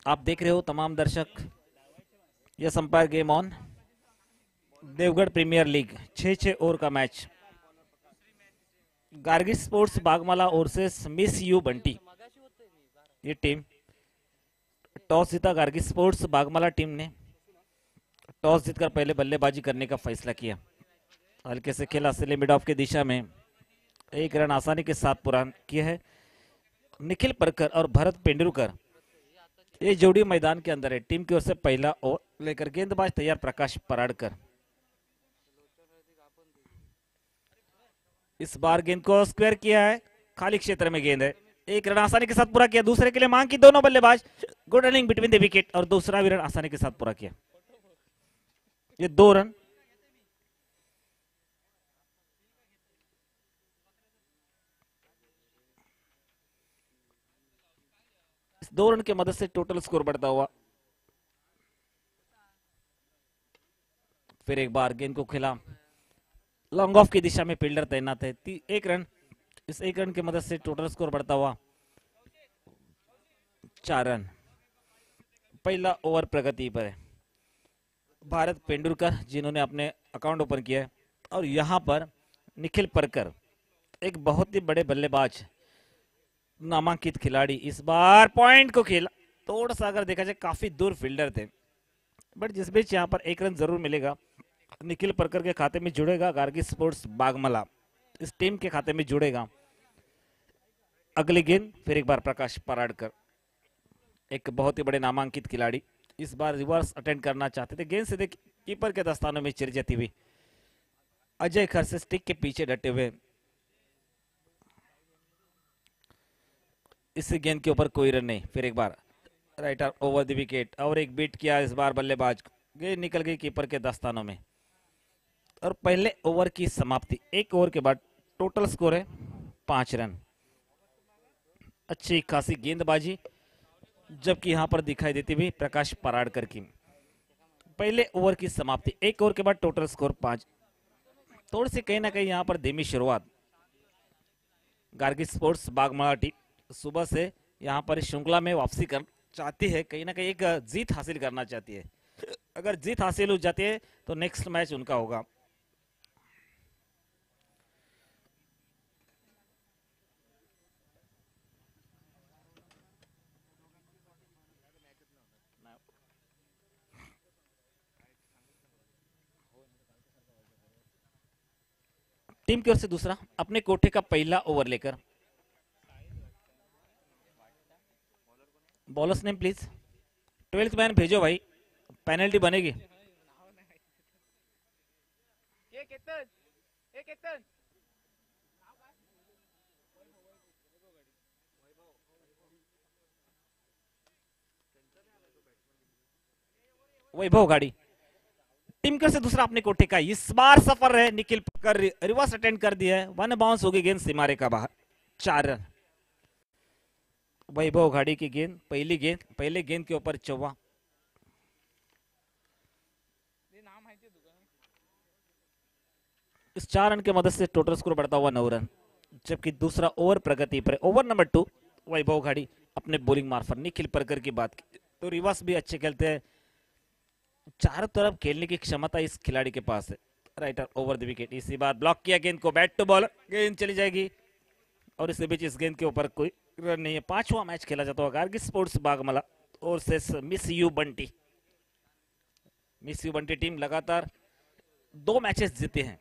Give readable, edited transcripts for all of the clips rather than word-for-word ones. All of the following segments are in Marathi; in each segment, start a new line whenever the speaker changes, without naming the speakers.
आप देख रहे हो तमाम दर्शक, यह संपायर game on Devgad premier league 6-6 over का match. Gargi sports Bagmala versus miss you Bunty. ये टीम टॉस जीता। गार्गी स्पोर्ट्स बागमाला टीम ने टॉस जीतकर पहले बल्लेबाजी करने का फैसला किया। हल्के से खेला सिले मिड ऑफ की दिशा में, एक रन आसानी के साथ पूरा किया है। निखिल परकर और भरत पेंडुलकर ये जोड़ी मैदान के अंदर है। टीम की ओर से पहला ओवर लेकर गेंदबाज तैयार प्रकाश पराड़कर। इस बार गेंद को स्क्वायर किया है, खाली क्षेत्र में गेंद है। एक रन आसानी के साथ पूरा किया। दूसरे के लिए मांग की दोनों बल्लेबाज। Good running between the wicket और दूसरा भी रन आसानी के साथ पूरा किया। ये 2 रन। इस 2 रन की मदद से टोटल स्कोर बढ़ता हुआ। फिर एक बार गेंद को खेला, लॉन्ग ऑफ की दिशा में फील्डर तैनात है। 1 रन। इस 1 रन की मदद से टोटल स्कोर बढ़ता हुआ 4 रन। पहला ओवर प्रगति पर है। भारत पेंडुलकर जिन्होंने अपने अकाउंट ओपन किया है, और यहां पर निखिल परकर एक बहुत ही बड़े बल्लेबाज, नामांकित खिलाड़ी, इस बार पॉइंट को खेला। थोड़ा सा अगर देखा जाए काफी दूर फील्डर थे, बट जिस बीच यहां पर 1 रन जरूर मिलेगा। निखिल परकर के खाते में जुड़ेगा। गार्गी स्पोर्ट्स बागमाला इस टीम के खाते में जुड़ेगा। अगली गेंद फिर एक बार प्रकाश पराड़कर, एक बहुत ही बड़े नामांकित खिलाड़ी, इस बार रिवर्स अटेंड करना चाहते थे। गेंद सीधे कीपर के दस्तानों में चिर जाती हुई। अजय खरसे स्टिक के पीछे डटे हुए। इस गेंद के ऊपर कोई रन नहीं। फिर एक बार राइटर ओवर द विकेट और एक बीट किया इस बार बल्लेबाज। गेंद निकल गई कीपर के दस्तानों में और पहले ओवर की समाप्ति। 1 ओवर के बाद टोटल स्कोर है 5 रन। अच्छी खासी गेंदबाजी जबकि यहां पर दिखाई देती हुई प्रकाश पराड़कर की। पहले ओवर की समाप्ति, 1 ओवर के बाद टोटल स्कोर 5। थोड़ी सी कहीं ना कहीं यहां पर धीमी शुरुआत। गार्गी स्पोर्ट्स बागमाला टीम सुबह से यहां पर श्रृंखला में वापसी कर चाहती है, कहीं ना कहीं एक जीत हासिल करना चाहती है। अगर जीत हासिल हो जाती है तो नेक्स्ट मैच उनका होगा। टीम की ओर से दूसरा अपने कोठे का पहला ओवर लेकर, bowlers name please. 12th man भेजो भाई, पेनल्टी बनेगी। वैभव गाड़ी टीम की ओर से दूसरा अपने कोठे का। इस बार सफर है निखिल कर रिवर्स अटेंड कर दिया है। 1 बाउंस हो गई गेंद सीमारे का बाहर। 4 रन। वैभव घाड़ी की गेंद, पहले गेंद के ऊपर चौवा। इस 4 रन की मदद से टोटल स्कोर बढ़ता हुआ 9 रन। जबकि दूसरा ओवर प्रगति पर, ओवर नंबर 2। वैभव घाड़ी अपने बॉलिंग मार्फत निखिल परकर की बात की तो रिवर्स भी अच्छे खेलते हैं। चारों तरफ खेलने की क्षमता इस खिलाड़ी के पास है। राइटर ओवर द विकेट, इसी बार ब्लॉक किया गेंद को। बैट टू बॉलर, गेंद चली जाएगी और इसी बीच इस गेंद के ऊपर कोई रन नहीं है। 5वां मैच खेला जाता है गार्गी स्पोर्ट्स बागमाला और से miss you Bunty. Miss you Bunty team लगातार 2 मैचेस जीते हैं।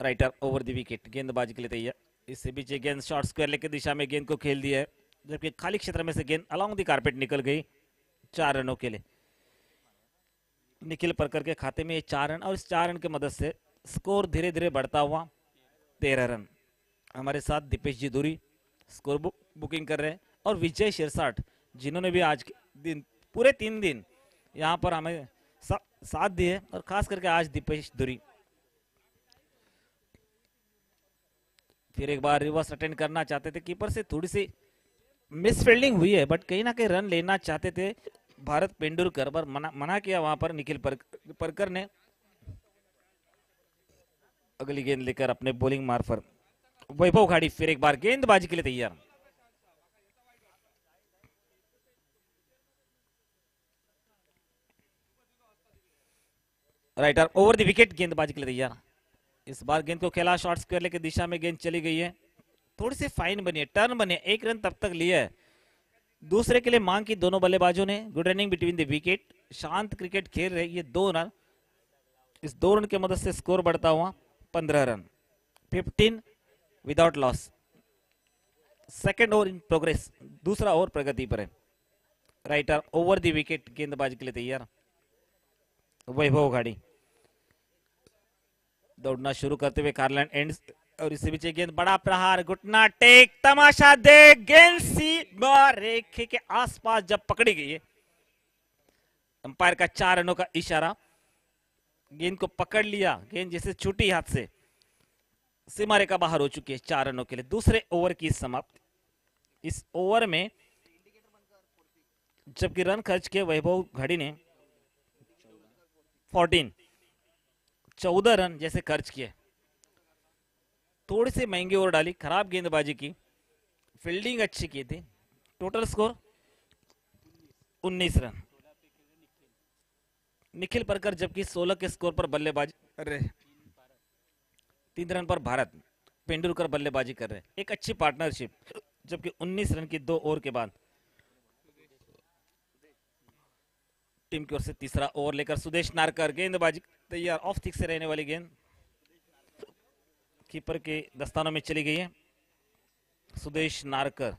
राइटर ओवर द विकेट, गेंदबाजी के लिए तैयार। इससे बीच गेंद शॉर्ट स्क्वायर लेकर दिशा में गेंद को खेल दिया है, जबकि खाली क्षेत्र में से गेंद अलोंग द कारपेट निकल गई 4 रनों के लिए। निखिल परकर के खाते में ये 4 रन और इस 4 रन की मदद से स्कोर धीरे धीरे बढ़ता हुआ 13 रन। हमारे साथ दीपेश जी दूरी स्कोर बुकिंग कर रहे हैं और विजय शिरसाट जिन्होंने भी आज के दिन पूरे 3 दिन यहाँ पर हमें साथ दिए, और खास करके आज दीपेश दूरी। फिर एक बार रिवर्स अटेंड करना चाहते थे, कीपर से थोड़ी सी मिस फील्डिंग हुई है, बट कहीं ना कहीं रन लेना चाहते थे भारत पेंडुलकर, पर मना किया वहां पर निखिल परकर ने। अगली गेंद लेकर अपने बॉलिंग मार्फत वैभव घाड़ी फिर एक बार गेंदबाजी के लिए तैयार। राइटर ओवर द विकेट, गेंदबाजी के लिए तैयार। इस बार गेंद को खेला, शॉर्ट स्क्वायर की दिशा में गेंद चली गई है, थोड़ी सी फाइन बनी है, टर्न बने, एक रन तब तक लिया है। दूसरे के लिए मांग की दोनों बल्लेबाजों ने, good running between the wicket, शांत क्रिकेट खेल रहे ये 2 रन। इस 2 रन की मदद से स्कोर बढ़ता हुआ 15 run, 15 without loss. Second over in progress, दूसरा ओवर प्रगति पर है। राइटर ओवर द विकेट, गेंदबाजी के लिए तैयार। वैभव घाड़ी दौड़ना शुरू करते हुए कार्लन एंड्स, और इसी बीच गेंद, बड़ा प्रहार, घुटना टेक, तमाशा देख, गेंद सीमा रेखे के आसपास जब पकड़ी गई है, अंपायर का 4 रनों का इशारा, गेंद को पकड़ लिया, गेंद जैसे छूटी हाथ से, सीमा रेखा बाहर हो चुकी है 4 रनों के लिए। दूसरे ओवर की समाप्ति। इस ओवर में जबकि रन खर्च किए वैभव घड़ी ने 14 रन जैसे खर्च किए, थोड़ी सी महंगी ओवर डाली, खराब गेंदबाजी की, फील्डिंग अच्छी की थी। Total score 19 run. निखिल परकर जबकि 16 के स्कोर पर बल्लेबाजी कर रहे, 3 रन पर भारत पेंडुलकर बल्लेबाजी कर रहे, एक अच्छी पार्टनरशिप। जबकि 19 रन की 2 ओवर के बाद टीम की ओर से तीसरा ओवर लेकर सुदेश नारकर, गेंदबाजी तैयार, ऑफ थिक से रहने वाली गेंद कीपर के दस्तानों में चली गई है। सुदेश नारकर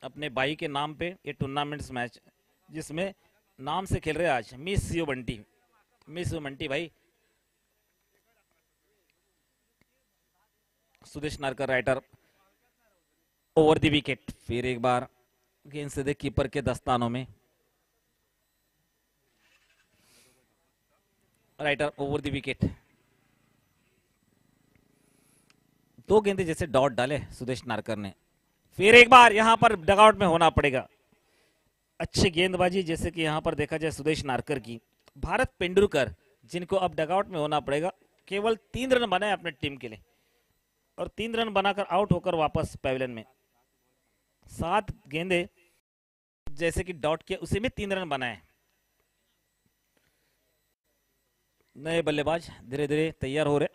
अपने भाई के नाम पे ये टूर्नामेंट्स मैच जिसमें नाम से खेल रहे आज, miss you Bunty, miss you Bunty भाई। सुदेश नारकर राइटर ओवर द विकेट, फिर एक बार गेंद सीधे कीपर के दस्तानों में। राइटर ओवर द विकेट, 2 गेंदे जैसे डॉट डाले सुदेश नारकर ने। फिर एक बार यहां पर डगआउट में होना पड़ेगा, अच्छी गेंदबाजी जैसे कि यहां पर देखा जाए सुदेश नारकर की। भारत पेंडुलकर जिनको अब डगआउट में होना पड़ेगा, केवल 3 रन बनाए अपने टीम के लिए, और 3 रन बनाकर आउट होकर वापस पैविलियन में। 7 गेंदे जैसे कि डॉट किया, उसी में 3 रन बनाए। नए बल्लेबाज धीरे धीरे तैयार हो रहे,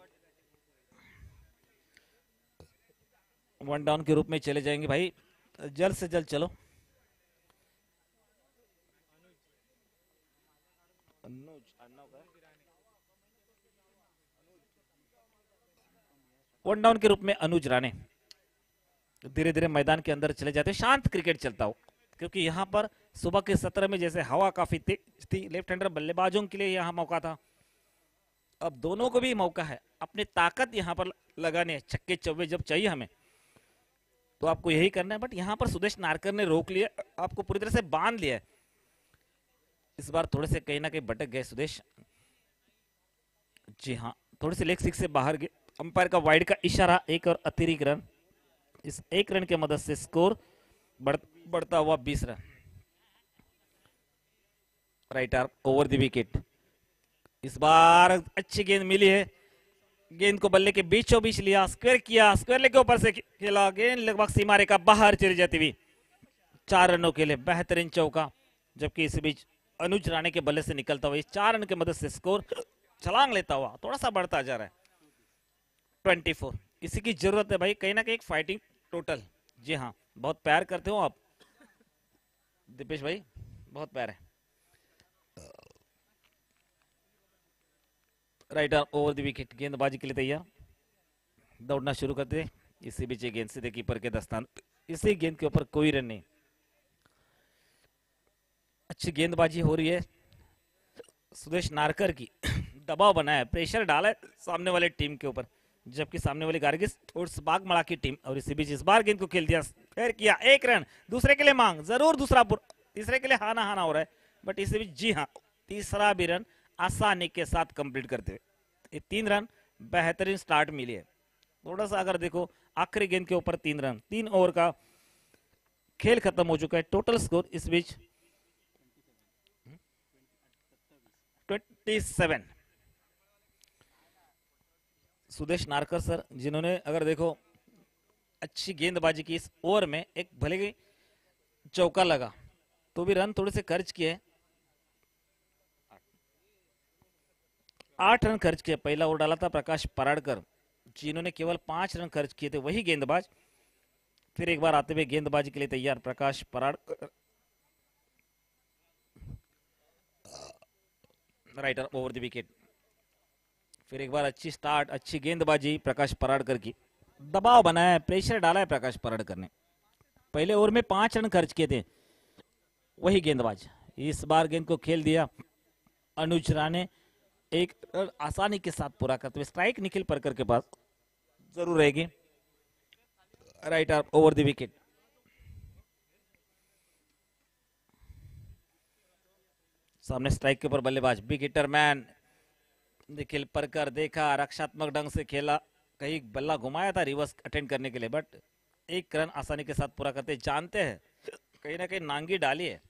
1 डाउन के रूप में चले जाएंगे भाई, जल्द से जल्द चलो। वन डाउन के रूप में अनुज राणे धीरे धीरे मैदान के अंदर चले जाते, शांत क्रिकेट चलता हो, क्योंकि यहां पर सुबह के सत्र में जैसे हवा काफी तेज थी, लेफ्ट हैंडर बल्लेबाजों के लिए यहां मौका था, अब दोनों को भी मौका है अपनी ताकत यहां पर लगाने, छक्के चौवे जब चाहिए हमें तो आपको यही करना है। बट यहां पर सुदेश नारकर ने रोक लिया, आपको पूरी तरह से बांध लिया है। इस बार थोड़े से कहीं ना कहीं भटक गए सुदेश, जी हाँ, थोड़े से लेग सिक्स से बाहर गए। अंपायर का वाइड का इशारा, एक और अतिरिक्त रन, इस 1 रन के मदद से स्कोर बढ़ता हुआ 20 run. Right arm over the wicket, इस बार अच्छी गेंद मिली है, गेंद को बल्ले के बीचों बीच लिया, स्क्वायर किया, स्क्वायर लेग के ऊपर से खेला, गेंद लगभग सीमा रेखा बाहर चली जाती हुई 4 रनों के लिए बेहतरीन चौका। जबकि इस बीच अनुज राणे के बल्ले से निकलता हुआ 4 रन के मदद से स्कोर छलांग लेता हुआ थोड़ा सा बढ़ता जा रहा है 24। इसी की जरूरत है भाई, कहीं ना कहीं एक फाइटिंग टोटल। जी हाँ, बहुत प्यार करते हो आप दीपेश भाई, बहुत प्यार है। राइटर ओवर द विकेट, गेंदबाजी के लिए तैयार, दौड़ना शुरू करते, इसी बीच गेंद सीधे कीपर के दस्तान, इसी गेंद के ऊपर कोई रन नहीं। अच्छी गेंदबाजी हो रही है सुदेश नारकर की, दबाव बनाया, प्रेशर डाला है सामने वाले टीम के ऊपर, जबकि सामने वाली गार्गिस और बागमड़ा की टीम। और इसी बीच इस बार गेंद को खेल दिया, फेर किया, 1 रन, दूसरे के लिए मांग, जरूर दूसरा, तीसरे के लिए हाना हाना हो रहा है, बट इसी बीच जी हाँ तीसरा भी रन आसानी के साथ कंप्लीट करते हुए 3 रन, बेहतरीन स्टार्ट मिली है। थोड़ा सा अगर देखो आखिरी गेंद के ऊपर 3 रन, 3 ओवर का खेल खत्म हो चुका है। टोटल स्कोर इस बीच 27। सुदेश नारकर सर, जिन्होंने अगर देखो अच्छी गेंदबाजी की इस ओवर में, एक भले ही चौका लगा तो भी रन थोड़े से खर्च किए, 8 रन खर्च किए। पहला ओवर डाला था प्रकाश पराड़कर, जिन्होंने केवल 5 रन खर्च किए थे, वही गेंदबाज फिर एक बार आते हुए गेंदबाजी के लिए तैयार। Prakash Paradkar right arm over the wicket. फिर एक बार अच्छी स्टार्ट, अच्छी गेंदबाजी प्रकाश पराड़कर की। दबाव बनाया है, प्रेशर डाला है प्रकाश पराड़कर ने। पहले ओवर में 5 रन खर्च किए थे, वही गेंदबाज इस बार गेंद को खेल दिया। अनुज राणे एक रन आसानी के साथ पूरा करते हुए। स्ट्राइक निखिल परकर के पास जरूर रहेगी। Right arm over the wicket. सामने स्ट्राइक के ऊपर बल्लेबाज बिग हिटर मैन निखिल परकर। देखा रक्षात्मक ढंग से खेला, कहीं बल्ला घुमाया था रिवर्स अटेंड करने के लिए, बट एक रन आसानी के साथ पूरा करते। जानते हैं कहीं ना कहीं नांगी डाली है,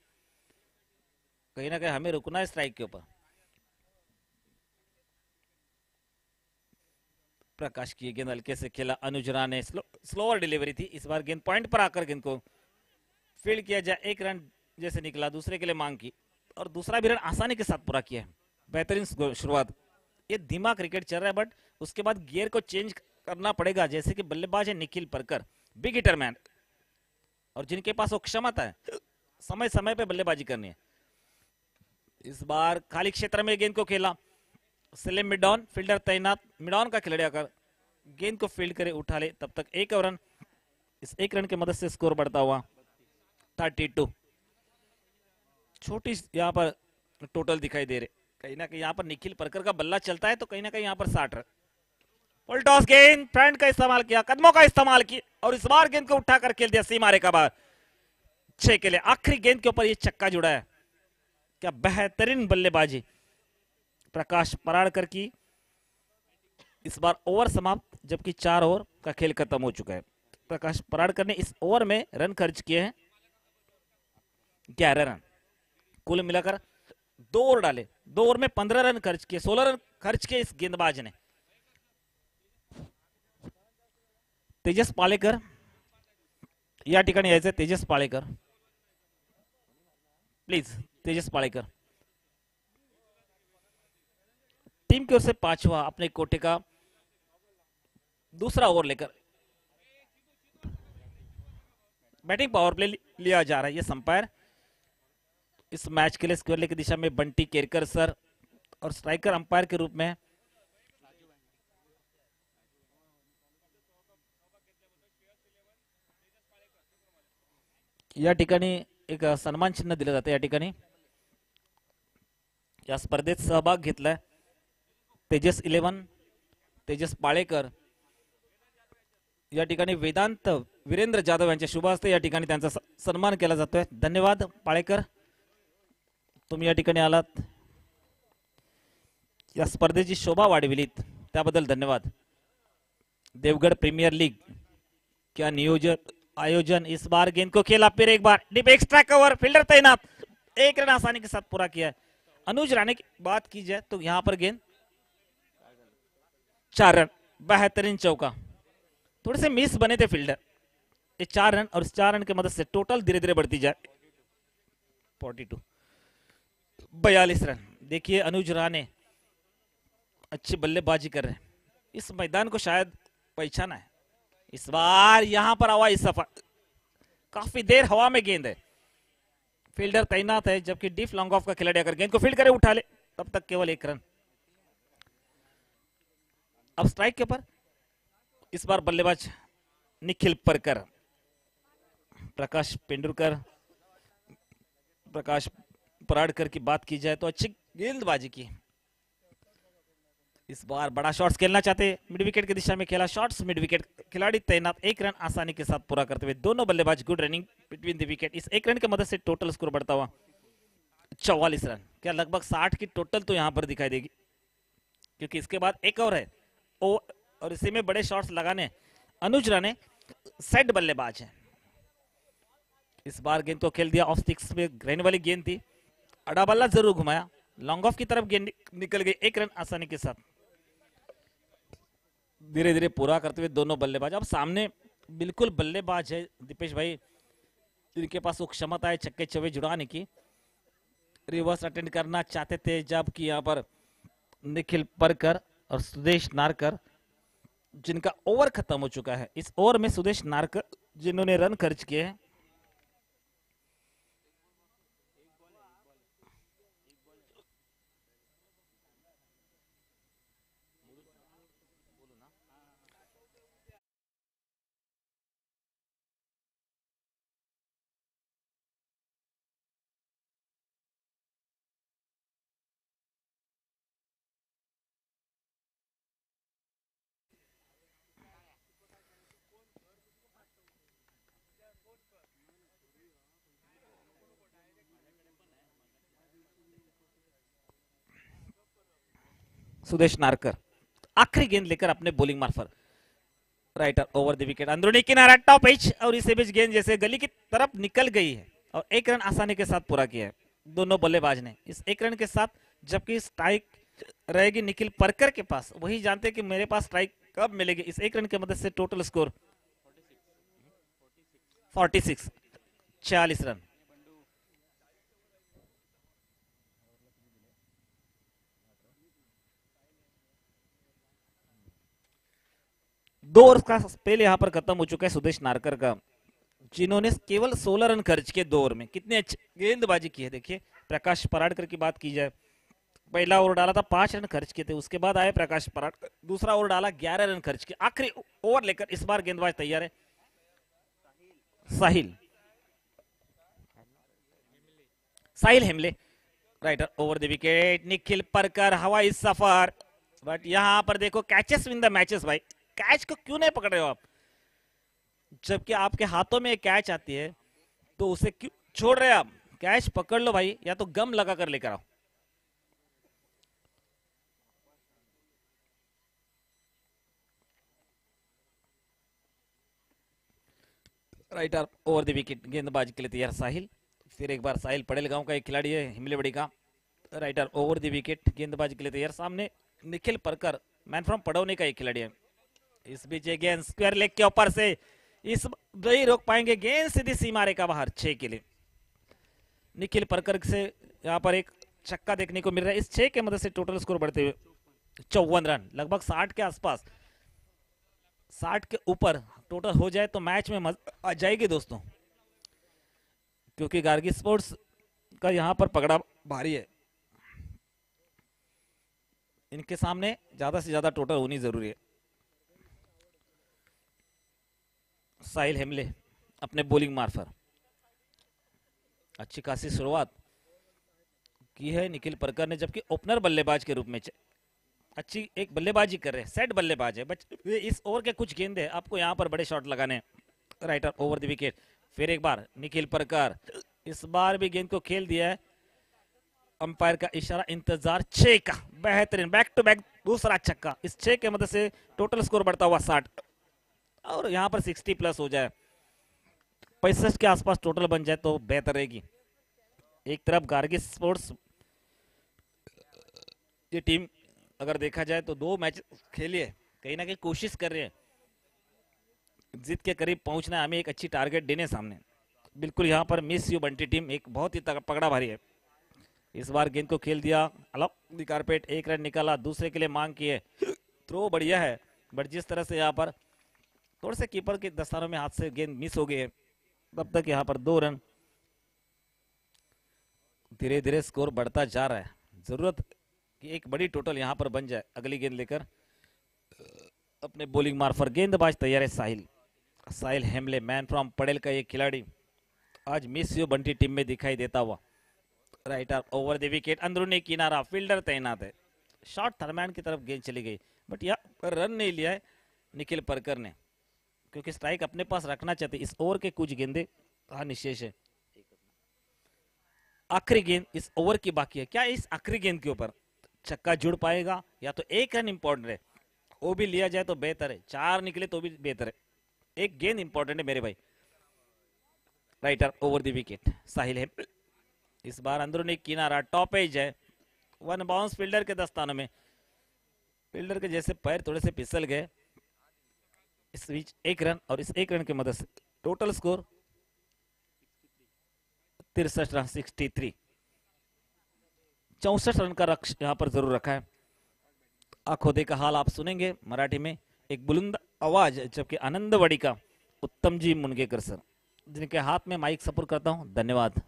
कहीं ना कहीं हमें रुकना है स्ट्राइक के ऊपर। प्रकाश की गेंद हल्के से खेला, अनुज राणे स्लोअर डिलीवरी थी। इस बार गेंद पॉइंट पर आकर गेंद को फील्ड किया जाए। एक रन जैसे निकला, दूसरे के लिए मांग की और दूसरा भी रन आसानी के साथ पूरा किया। बेहतरीन शुरुआत। ये धीमा क्रिकेट चल रहा है, बट उसके बाद गियर को चेंज करना पड़ेगा। जैसे कि बल्लेबाज है निखिल परकर, बिग हिटर मैन, और जिनके पास वो क्षमता है समय समय पे बल्लेबाजी करनी है। इस बार खाली क्षेत्र में गेंद को खेला, सलीम मिडॉन फील्डर तैनात। मिडॉन का खिलाड़ी अगर गेंद को फील्ड करे, उठा ले, तब तक एक रन। इस एक रन की मदद से स्कोर बढ़ता हुआ 32। छोटी यहाँ पर टोटल दिखाई दे रहे। कहीं ना कहीं यहाँ पर निखिल परकर का बल्ला चलता है, तो कहीं ना कहीं यहाँ पर 60 रन। फुल टॉस गेंद, फ्रंट का इस्तेमाल किया, कदमों का इस्तेमाल किया और इस बार गेंद को उठाकर खेल दिया सीमा रेखा बाहर 6 के लिए। आखिरी गेंद के ऊपर ये छक्का जुड़ा है। क्या बेहतरीन बल्लेबाजी प्रकाश पराड़कर की। इस बार ओवर समाप्त, जबकि 4 ओवर का खेल खत्म हो चुका है। प्रकाश पराड़कर ने इस ओवर में रन खर्च किए हैं 11 रन। कुल मिलाकर 2 ओवर डाले, 2 ओवर में 15 रन खर्च किए, 16 रन खर्च किए इस गेंदबाज ने। तेजस पालेकर या ठिकाणी यायचं। तेजस पालेकर प्लीज, तेजस पालेकर टीम की ओर से 5वां अपने कोटे का दूसरा ओवर लेकर बैटिंग पावर प्ले लिया जा रहा है। ये संपायर इस मैच के लिए स्क्वायर की दिशा में बंटी केरकर सर और स्ट्राइकर अंपायर के रूप में या ठिकाणी एक सन्मान चिन्ह दिलं जातं। या ठिकाणी या स्पर्धेत सहभाग घेतलाय तेजस 11, तेजस पाळेकर। या ठिकाणी वेदांत वीरेंद्र जाधव यांच्या शुभ हस्ते या ठिकाणी त्यांचा सन्मान केला जातोय। धन्यवाद पाळेकर, तुम्ही या ठिकाणी आलात, या स्पर्धेची शोभा वाढविलीत त्याबद्दल धन्यवाद। देवगढ़ प्रीमियर लीग क्या नियोजन आयोजन। इस बार गेंद को खेला, फिर एक बार डीप एक्स्ट्रा कवर, फील्डर तैनात, एक रन आसानी के साथ पूरा किया। अनुज राणे की बात की जाए तो यहां पर गेंद 4 रन, बेहतरीन चौका। थोड़े से मिस बने थे फील्डर। ये 4 रन और इस 4 रन की मदद से टोटल धीरे धीरे बढ़ती जाए 42, 42 रन। देखिए अनुज राणे अच्छी बल्लेबाजी कर रहे हैं, इस मैदान को शायद पहचाना है। इस बार यहां पर हवा इस सफर, काफी देर हवा में गेंद है, फील्डर तैनात है, जबकि डीप लॉन्ग ऑफ का खिलाड़ी अगर गेंद को फील्ड करे, उठा ले, तब तक केवल 1 रन। अब स्ट्राइक के ऊपर इस बार बल्लेबाज निखिल परकर। प्रकाश पेंडुलकर, प्रकाश पराड़कर की बात की जाए तो अच्छी गेंदबाजी की। इस बार बड़ा शॉट्स खेलना चाहते, मिड विकेट की दिशा में खेला, शॉट्स मिड विकेट, खिलाड़ी तैनात, 1 रन आसानी के साथ पूरा करते हुए। दोनों बल्लेबाज good running between the wicket. Is 1 run की मदद से टोटल स्कोर बढ़ता हुआ 44 रन। क्या लगभग 60 की टोटल तो यहां पर दिखाई देगी, क्योंकि इसके बाद एक और है और इसी में बड़े शॉट्स लगाने। अनुज राणे सेट बल्लेबाज है। इस बार गेंद को खेल दिया, ऑफ स्टिक्स में रहने वाली गेंद थी, अड़ा बल्ला जरूर घुमाया, लॉन्ग ऑफ की तरफ गेंद निकल गई, 1 रन आसानी के साथ। धीरे धीरे पूरा करते हुए दोनों बल्लेबाज। अब सामने बिल्कुल बल्लेबाज है दीपेश भाई, जिनके पास वो क्षमता है छक्के चौके जुड़ाने की। रिवर्स अटेंड करना चाहते थे, जबकि यहाँ पर निखिल परकर और सुदेश नारकर, जिनका ओवर खत्म हो चुका है। इस ओवर में सुदेश नारकर जिन्होंने रन खर्च किए हैं, सुदेश नारकर आखिरी गेंद लेकर अपने बॉलिंग मार्फत राइटर ओवर द विकेट, अंदरूनी किनारा टॉप एज, और इसे बीच गेंद जैसे गली की तरफ निकल गई है और एक रन आसानी के साथ पूरा किया है दोनों बल्लेबाज ने इस एक रन के साथ। जबकि स्ट्राइक रहेगी निखिल परकर के पास, वही जानते कि मेरे पास स्ट्राइक कब मिलेगी। इस एक रन की मदद से टोटल स्कोर 46, 46 रन। दो ओवर का स्पेल यहां पर खत्म हो चुका है सुदेश नारकर का, जिन्होंने केवल 16 रन खर्च किए दो ओवर में। कितनी अच्छी गेंदबाजी की है देखिए। प्रकाश पराडकर की बात की जाए, पहला ओवर डाला था 5 रन खर्च किए थे, उसके बाद आए प्रकाश पराडकर, दूसरा ओवर डाला 11 रन खर्च किए। आखिरी ओवर लेकर इस बार गेंदबाज तैयार है Sahil, Sahil Hemle, right arm over the wicket. Nikhil Parkar हवाई सफर, बट यहां पर देखो कैचेस विन द मैचेस भाई। कैच को क्यों नहीं पकड़ रहे हो आप? जबकि आपके हाथों में एक कैच आती है तो उसे क्यों छोड़ रहे हैं आप? कैच पकड़ लो भाई, या तो गम लगा कर लेकर आओ। राइटर ओवर द विकेट, गेंदबाजी के लिए तैयार साहिल। फिर एक बार साहिल पटेल गांव का एक खिलाड़ी है, हिमलेबड़ी का। राइटर ओवर द विकेट, गेंदबाजी के लिए तैयार। सामने निखिल परकर, मैन फ्रॉम पडौनी का एक खिलाड़ी है। इस बीच गेंद स्क्वायर लेग के ऊपर से, इस नहीं रोक पाएंगे, गेंद सीधी सीमा रेखा बाहर 6 के लिए। निखिल परकर से यहाँ पर एक छक्का देखने को मिल रहा है। इस 6 के मदद से टोटल स्कोर बढ़ते हुए 54 रन, लगभग 60 के आसपास, 60 के ऊपर टोटल हो जाए तो मैच में मजा आ जाएगी दोस्तों, क्योंकि गार्गी स्पोर्ट्स का यहाँ पर पकड़ा भारी है। इनके सामने ज्यादा से ज्यादा टोटल होनी जरूरी है। साहिल हेमले अपने बॉलिंग मार्फत अच्छी खासी शुरुआत की है निखिल परकर ने, जबकि ओपनर बल्लेबाज के रूप में अच्छी एक बल्लेबाजी कर रहे हैं, सेट बल्लेबाज है। बट इस ओवर के कुछ गेंदे आपको यहाँ पर बड़े शॉट लगाने। राइटर ओवर द विकेट, फिर एक बार निखिल परकर, इस बार भी गेंद को खेल दिया है। अंपायर का इशारा इंतजार, 6 का बेहतरीन बैक टू बैक दूसरा छक्का। इस 6 के मदद से टोटल स्कोर बढ़ता हुआ 60, और यहाँ पर 60 प्लस हो जाए, 65 के आसपास टोटल बन जाए तो बेहतर रहेगी। एक तरफ गार्गी स्पोर्ट्स ये टीम अगर देखा जाए तो 2 मैच खेली है, कहीं ना कहीं कोशिश कर रहे हैं जीत के करीब पहुंचना है, हमें एक अच्छी टारगेट देने सामने। बिल्कुल यहाँ पर मिस यू बंटी टीम एक बहुत ही पकड़ा भारी है। इस बार गेंद को खेल दिया अलग दी कारपेट, एक रन निकाला, दूसरे के लिए मांग की है। थ्रो बढ़िया है, बट जिस तरह से यहाँ पर थोड़े से कीपर के दस्तानों में हाथ से गेंद मिस हो गई है, तब तक यहाँ पर 2 रन। धीरे धीरे स्कोर बढ़ता जा रहा है, जरूरत कि एक बड़ी टोटल यहाँ पर बन जाए। अगली गेंद लेकर अपने बॉलिंग मार्फत गेंदबाज तैयार है साहिल, साहिल हेमले, मैन फ्रॉम पटेल का ये खिलाड़ी आज मिस यू बंटी टीम में दिखाई देता हुआ। राइटर ओवर द विकेट, अंदरूनी किनारा, फील्डर तैनात है। शॉर्ट थर्मैन की तरफ गेंद चली गई, बट यहाँ पर रन नहीं लिया है निखिल परकर ने, क्योंकि स्ट्राइक अपने पास रखना चाहते। इस ओवर के कुछ गेंदे कहा निशेष है। आखिरी गेंद इस ओवर की बाकी है, क्या इस आखिरी गेंद के ऊपर छक्का जुड़ पाएगा, या तो एक रन इंपॉर्टेंट है, वो भी लिया जाए तो बेहतर है, 4 निकले तो भी बेहतर है, एक गेंद इंपॉर्टेंट है मेरे भाई। Writer over the wicket Sahil है, इस बार अंदरूनी किनारा, टॉप एज है, 1 बाउंस फील्डर के दस्तानों में, फील्डर के जैसे पैर थोड़े से फिसल गए। इस बीच 1 रन, और इस 1 रन की मदद से टोटल स्कोर 63 रन, 63, 64 रन का लक्ष्य यहाँ पर जरूर रखा है। खोदे का हाल आप सुनेंगे मराठी में एक बुलंद आवाज, जबकि आनंदवाड़ी का उत्तम जी मुनगेकर सर, जिनके हाथ में माइक सपुर्द करता हूं। धन्यवाद।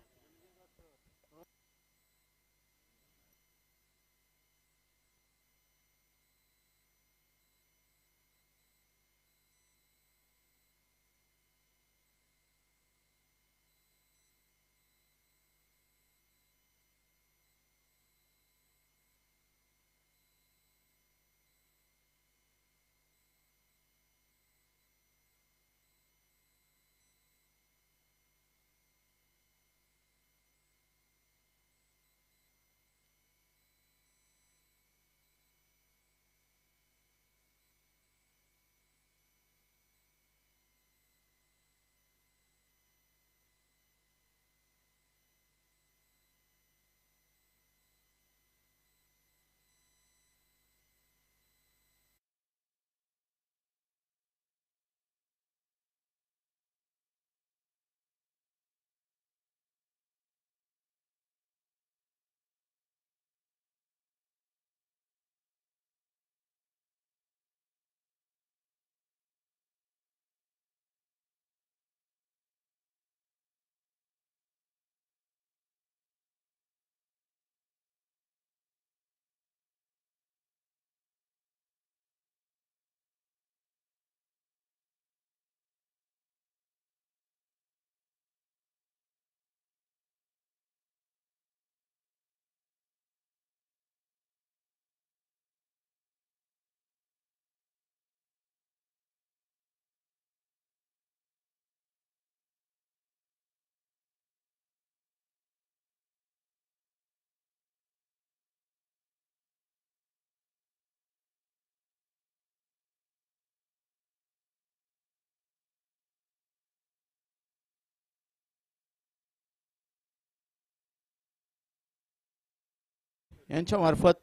यांच्या मार्फत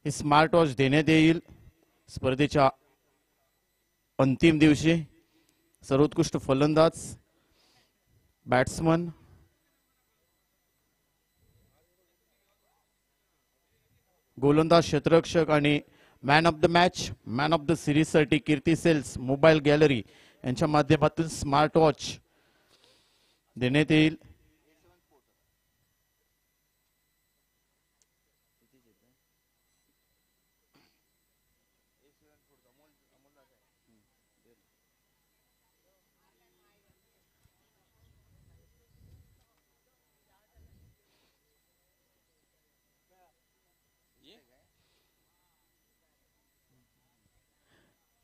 स्मार्ट वॉच देण्यात येईल। स्पर्धेच्या अंतिम दिवशी सर्वोत्कृष्ट फलंदाज, बॅट्समन, गोलंदाज, क्षेत्ररक्षक आणि man of the match, man of the series साठी कीर्ती सेल्स मोबाईल गॅलरी यांच्या माध्यमातून स्मार्ट वॉच देण्यात येईल।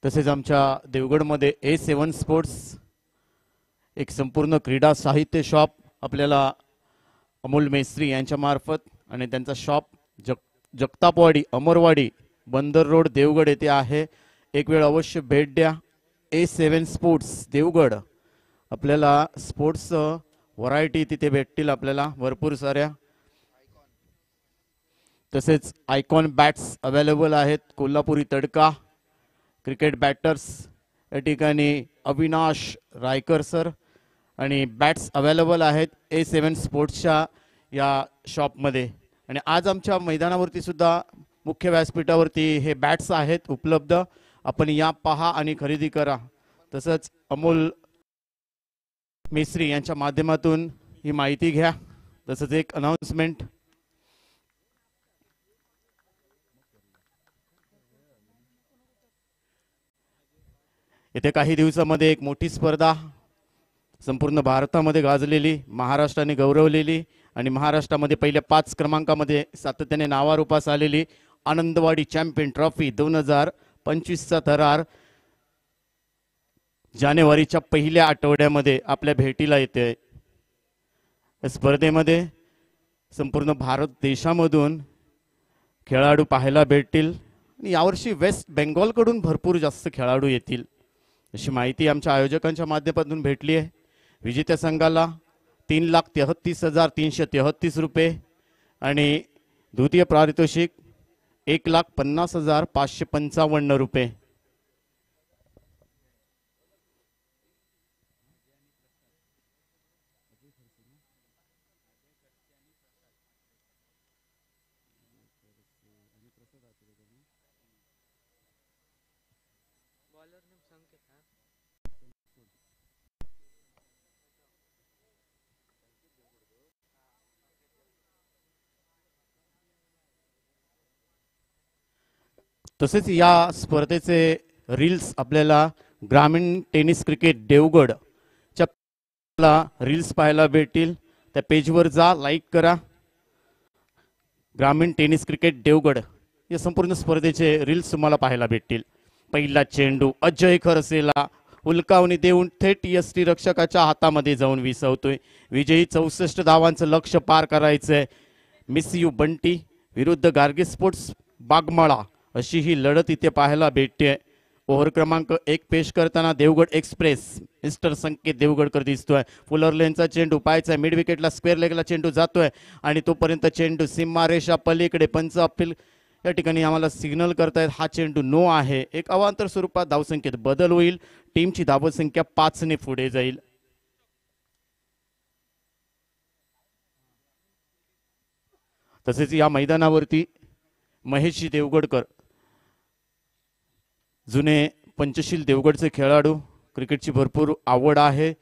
तसेच आमच्या देवगडमध्ये A7 स्पोर्ट्स एक संपूर्ण क्रीडा साहित्य शॉप आपल्याला अमोल मेस्त्री यांच्या मार्फत आणि त्यांचा शॉप जगतापवाडी अमरवाडी बंदर रोड देवगड येथे आहे। एक वेळ अवश्य भेट द्या। A7 स्पोर्ट्स देवगड, आपल्याला स्पोर्ट्स व्हरायटी तिथे भेटतील आपल्याला भरपूर साऱ्या। तसेच आयकॉन बॅट्स अवेलेबल आहेत। कोल्हापुरी तडका क्रिकेट बॅटर्स या ठिकाणी अविनाश रायकर सर आणि बॅट्स अवेलेबल आहेत A7 स्पोर्ट्सच्या या शॉपमध्ये। आणि आज आमच्या मैदानावरती सुद्धा मुख्य व्यासपीठावरती हे बॅट्स आहेत उपलब्ध। आपण या पहा आणि खरेदी करा। तसंच अमोल मेस्त्री यांच्या माध्यमातून ही माहिती घ्या। तसंच एक अनाउन्समेंट, येत्या काही दिवसामध्ये एक मोठी स्पर्धा संपूर्ण भारतामध्ये गाजलेली, महाराष्ट्राने गौरवलेली आणि महाराष्ट्रामध्ये पहिल्या 5 क्रमांकामध्ये सातत्याने नावारूपास आलेली आनंदवाडी चॅम्पियन ट्रॉफी 2025चा थरार जानेवारीच्या पहिल्या आठवड्यामध्ये आपल्या भेटीला येते। या स्पर्धेमध्ये संपूर्ण भारत देशामधून खेळाडू पाहायला भेटतील आणि यावर्षी वेस्ट बेंगॉलकडून भरपूर जास्त खेळाडू येतील अशी माहिती आमच्या आयोजकांच्या माध्यमातून भेटली आहे। विजेत्या संघाला 3,33,333 रुपये आणि द्वितीय पारितोषिक 1,50,555 रुपये। तसेच या स्पर्धेचे रील्स आपल्याला ग्रामीण टेनिस क्रिकेट देवगडच्या रील्स पाहायला भेटतील. त्या पेजवर जा, लाईक करा. ग्रामीण टेनिस क्रिकेट देवगड या संपूर्ण स्पर्धेचे रील्स तुम्हाला पाहायला भेटतील. पहिला चेंडू अजय खरसेला हुलकावणी देऊन थेट यष्टी रक्षकाच्या हातामध्ये जाऊन विसवतोय. विजयी 64 धावांचं लक्ष्य पार करायचंय. मिस यू बंटी विरुद्ध गार्गी स्पोर्ट्स बागमाळा अशी ही लढत इथे पाहायला भेटते. ओव्हर क्रमांक 1 पेश करताना देवगड एक्सप्रेस मिस्टर संकेत देवगडकर दिसतोय. फुलर लेनचा चेंडू पाहायचा, मिड विकेटला स्क्वेअर लेगला चेंडू जातोय आणि तोपर्यंत चेंडू सीमारेषा पलीकडे पंच अपील या ठिकाणी आम्हाला सिग्नल करतायत. हा चेंडू नो आहे. एक अवांतर स्वरूपात धावसंख्येत बदल होईल. टीमची धावसंख्या 5 ने पुढे जाईल. तसेच या मैदानावरती महेशजी देवगडकर जुने पंचशील देवगडचे खेळाडू, क्रिकेटची भरपूर आवड आहे,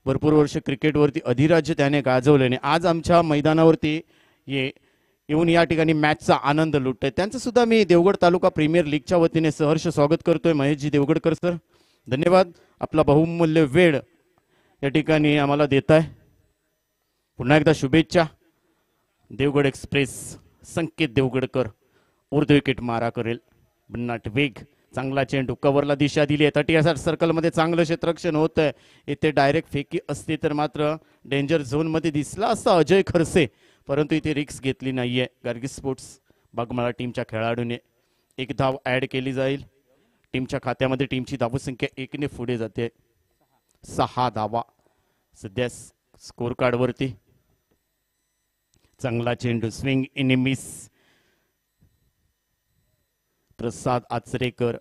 भरपूर वर्ष क्रिकेटवरती अधिराज्य त्याने गाजवल्याने आज आमच्या मैदानावरती येऊन या ठिकाणी मॅचचा आनंद लुटतायत. त्यांचं सुद्धा मी देवगड तालुका प्रीमियर लीगच्या वतीने सहर्ष स्वागत करतोय. महेशजी देवगडकर सर, धन्यवाद. आपला बहुमूल्य वेळ या ठिकाणी आम्हाला देताय. पुन्हा एकदा शुभेच्छा. देवगड एक्सप्रेस संकेत देवगडकर उर्ध विकेट मारा करेल. भन्नाट वेग, चांगला चेंडू, कव्हरला दिशा दिली आहे. 30 सर्कलमध्ये चांगलं क्षेत्ररक्षण होत आहे. इथे डायरेक्ट फेकी असते तर मात्र डेंजर झोनमध्ये दिसला असता अजय खरसे, परंतु इथे रिक्स घेतली नाहीये गार्गी स्पोर्ट्स बागमाळा टीमच्या खेळाडूने. एक धाव ऍड केली जाईल टीमच्या खात्यामध्ये. टीमची धावसंख्या 1 ने पुढे जाते. 6 धावा सध्या स्कोर कार्ड वरती. चांगला चेंडू, स्विंग इन मिस. प्रसाद आचरेकर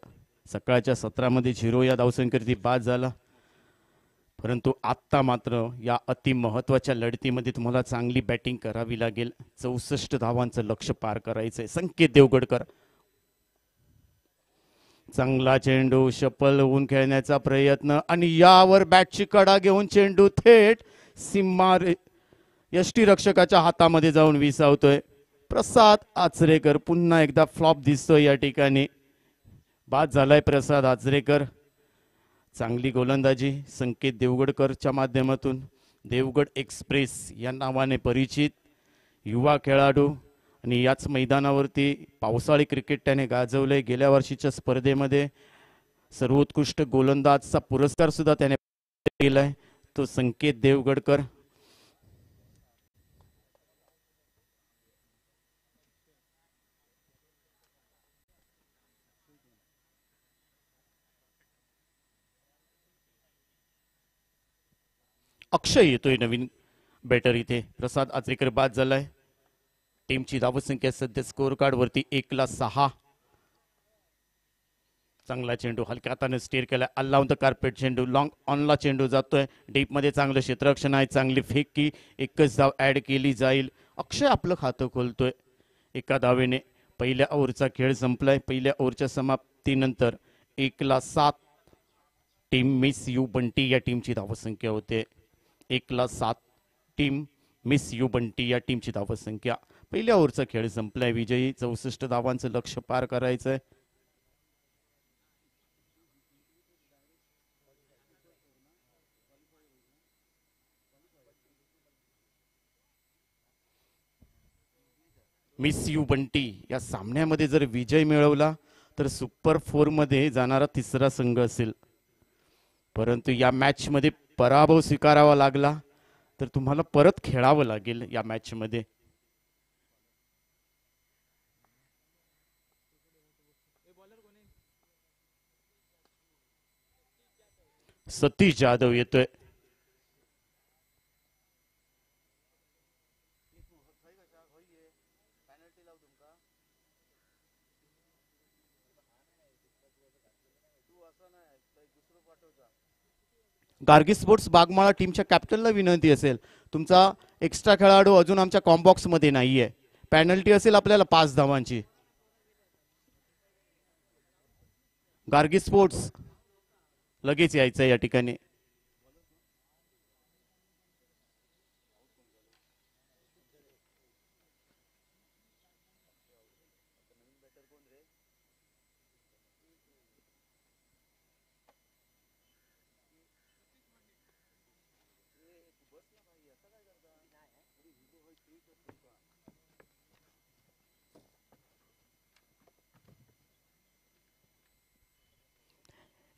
सकाळच्या सत्रामध्ये 0 या धावसंख्येवरती बाद झाला, परंतु आत्ता मात्र या अति महत्वाच्या लढतीमध्ये तुम्हाला चांगली बॅटिंग करावी लागेल. 64 धावांचं लक्ष्य पार करायचंय. संकेत देवगडकर, चांगला चेंडू, शपल होऊन खेळण्याचा प्रयत्न आणि यावर बॅटची कडा घेऊन चेंडू थेट सीमा यष्टी रक्षकाच्या हातामध्ये जाऊन विसावतोय. प्रसाद आचरेकर पुन्हा एकदा फ्लॉप दिसतोय या ठिकाणी. बाद झालाय प्रसाद आचरेकर. चांगली गोलंदाजी संकेत देवगडकरच्या माध्यमातून. देवगड एक्सप्रेस या नावाने परिचित युवा खेळाडू आणि याच मैदानावरती पावसाळी क्रिकेट त्याने गाजवले. गेल्या वर्षीच्या स्पर्धेमध्ये सर्वोत्कृष्ट गोलंदाजचा पुरस्कार सुद्धा त्याने केलाय. तो संकेत देवगडकर. अक्षय येतोय नवीन बॅटर इथे. प्रसाद आचरेकर बाद झालाय. टीमची धावसंख्या सध्या स्कोर कार्ड वरती 1-6. चांगला चेंडू हलक्या हाताने स्टीअर केलाय. अलाउन द कार्पेट चेंडू, लॉंग ऑनला चेंडू जातोय. डीप मध्ये चांगलं क्षेत्ररक्षण आहे, चांगली फेकी. 1च धाव ऍड केली जाईल. अक्षय आपलं खातं खोलतोय 1 धावेने. पहिल्या ओव्हरचा खेळ संपलाय. पहिल्या ओव्हरच्या समाप्तीनंतर 1-7 टीम मिस यू बंटी या टीमची धावसंख्या होते. 1-7 टीम मिस यू बंटी या टीमची धावसंख्या. पहिल्या ओव्हरचा खेळ संपलाय. विजयी 64 धावांचं लक्ष्य पार करायचंय. मिस यू बंटी या सामन्यामध्ये जर विजय मिळवला तर सुपर 4 मध्ये जाणारा तिसरा संघ असेल, परंतु या मॅच मध्ये पराभव स्वीकारावा लागला तर तुम्हाला परत खेळावं लागेल या मॅच मध्ये. सतीश जाधव येतोय. गार्गी स्पोर्ट्स बागमाळा टीमच्या कॅप्टनला विनंती असेल, तुमचा एक्स्ट्रा खेळाडू अजून आमच्या कॉम्बॉक्स मध्ये नाहीये. पेनल्टी असेल आपल्याला 5 धावांची. गार्गी स्पोर्ट्स लगेच यायचं या ठिकाणी.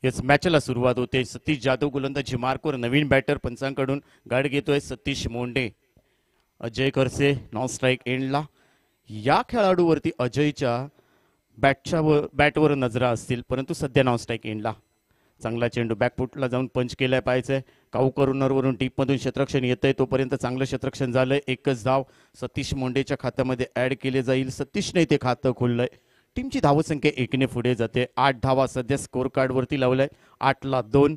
येस मॅचला सुरुवात होते. सतीश जाधव गोलंदाजी मार्कवर, नवीन बॅटर पंचांकडून गाड घेतोय सतीश मोंडे. अजय खरसे नॉन स्ट्राईक एंडला. या खेळाडूवरती अजयच्या बॅटवर नजरा असतील, परंतु सध्या नॉन स्ट्राईक एंडला. चांगला चेंडू बॅकफुटला जाऊन पंच केलाय पाहिजे. काऊ करूनरवरून डीपमधून क्षेत्ररक्षण येतंय, तोपर्यंत चांगलं क्षेत्ररक्षण झालंय. एकच धाव सतीश मोंडेच्या खात्यामध्ये ऍड केले जाईल. सतीशने ते खातं खोललंय. टीमची धावसंख्या 1ने पुढे जाते. 8 धावा सध्या स्कोर कार्ड वरती लावलाय. 8-2.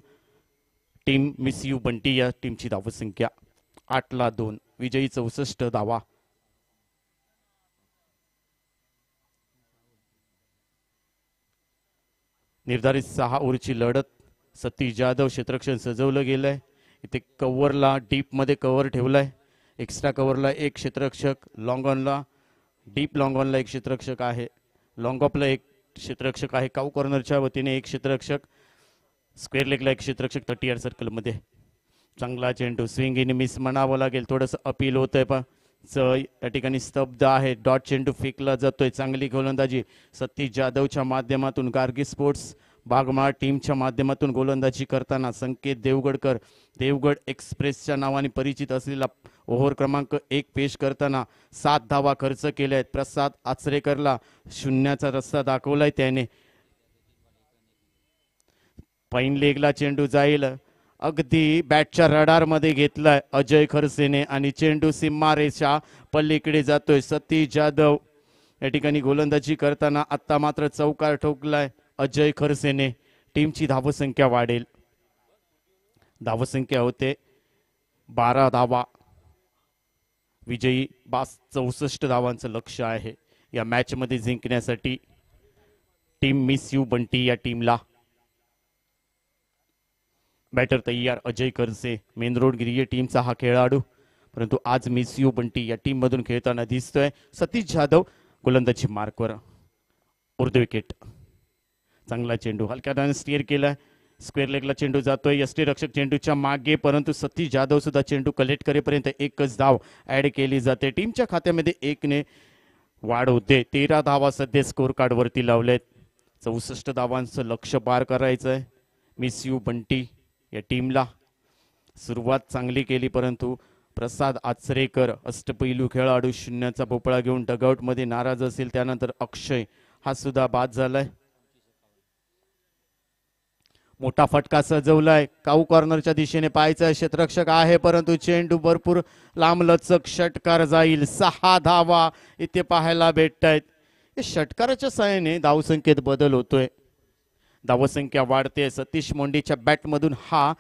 टीम मिस यू बंटी या टीमची धावसंख्या 8-2. विजयी 64 धावा. निर्धारित 6 ओव्हरची लढत. सतीश जाधव क्षेत्ररक्षण सजवलं गेलंय. इथे कव्हरला डीपमध्ये कव्हर ठेवलाय. एक्स्ट्रा कव्हरला एक क्षेत्ररक्षक, लॉंग ऑनला डीप लॉंग ऑनला एक क्षेत्ररक्षक आहे. लॉंग ऑफला एक क्षेत्ररक्षक आहे. काऊ कॉर्नरच्या वतीने एक क्षेत्ररक्षक, स्क्वेअर लेगला एक क्षेत्ररक्षक 30 यार्ड सर्कलमध्ये. चांगला चेंडू स्विंग इन मिस म्हणावं लागेल. थोडंसं अपील होतंय पण या ठिकाणी स्तब्ध आहे. डॉट चेंडू फेकला जातोय. चांगली गोलंदाजी सतीश जाधवच्या माध्यमातून. गार्गी स्पोर्ट्स बागमाळ टीमच्या माध्यमातून गोलंदाजी करताना संकेत देवगडकर, देवगड एक्सप्रेसच्या नावाने परिचित असलेला ओव्हर क्रमांक 1 पेश करताना 7 धावा खर्च केल्या आहेत. प्रसाद आचरेकरला शून्याचा रस्ता दाखवलाय त्याने. पाईन लेगला चेंडू जाईल. अगदी बॅटच्या रडारमध्ये घेतलाय अजय खरसेने आणि चेंडू सीमारेषा पल्लीकडे जातोय. सतीश जाधव या ठिकाणी गोलंदाजी करताना आता मात्र चौकार ठोकलाय अजय खरसेने. टीमची धावसंख्या वाढेल. धावसंख्या होते 12 धावा. विजयी 64 धावांचं लक्ष्य आहे या मॅच मध्ये जिंकण्यासाठी टीम मिस यू बंटी या टीमला. बॅटर तयार अजय खरसे, मेन रोड गिरिये टीमचा हा खेळाडू, परंतु आज मिस यू बंटी या टीम मधून खेळताना दिसतोय. सतीश जाधव गोलंदाजी मार्कवर. उर्ध विकेट. चांगला चेंडू हलक्याने स्टीअर केलाय. स्क्वेअर लेगला चेंडू जातोय. यष्टीरक्षक चेंडूच्या मागे, परंतु सतीश जाधव सुद्धा चेंडू कलेक्ट करेपर्यंत एकच धाव ऍड केली जाते. टीमच्या खात्यामध्ये 1ने वाढ होते. 13 धावा सध्या स्कोर कार्ड वरती लावलेत. 64 धावांचं लक्ष्य पार करायचंय मिस यू बंटी या टीमला. सुरुवात चांगली केली, परंतु प्रसाद आचरेकर अष्टपैलू खेळाडू शून्याचा भोपळा घेऊन डगआउट मध्ये नाराज असेल. त्यानंतर अक्षय हा सुद्धा बाद झालाय. मोठा फटका सजवलाय. काऊ कॉर्नरच्या दिशेने पाहायचा क्षेत्ररक्षक आहे, परंतु चेंडू भरपूर लांब लचक षटकार जाईल. 6 धावा इथे पाहायला भेटतायत. षटकाराच्या साहाय्याने धावसंख्येत बदल होतोय. धावसंख्या वाढते. सतीश मोंडेच्या बॅटमधून हा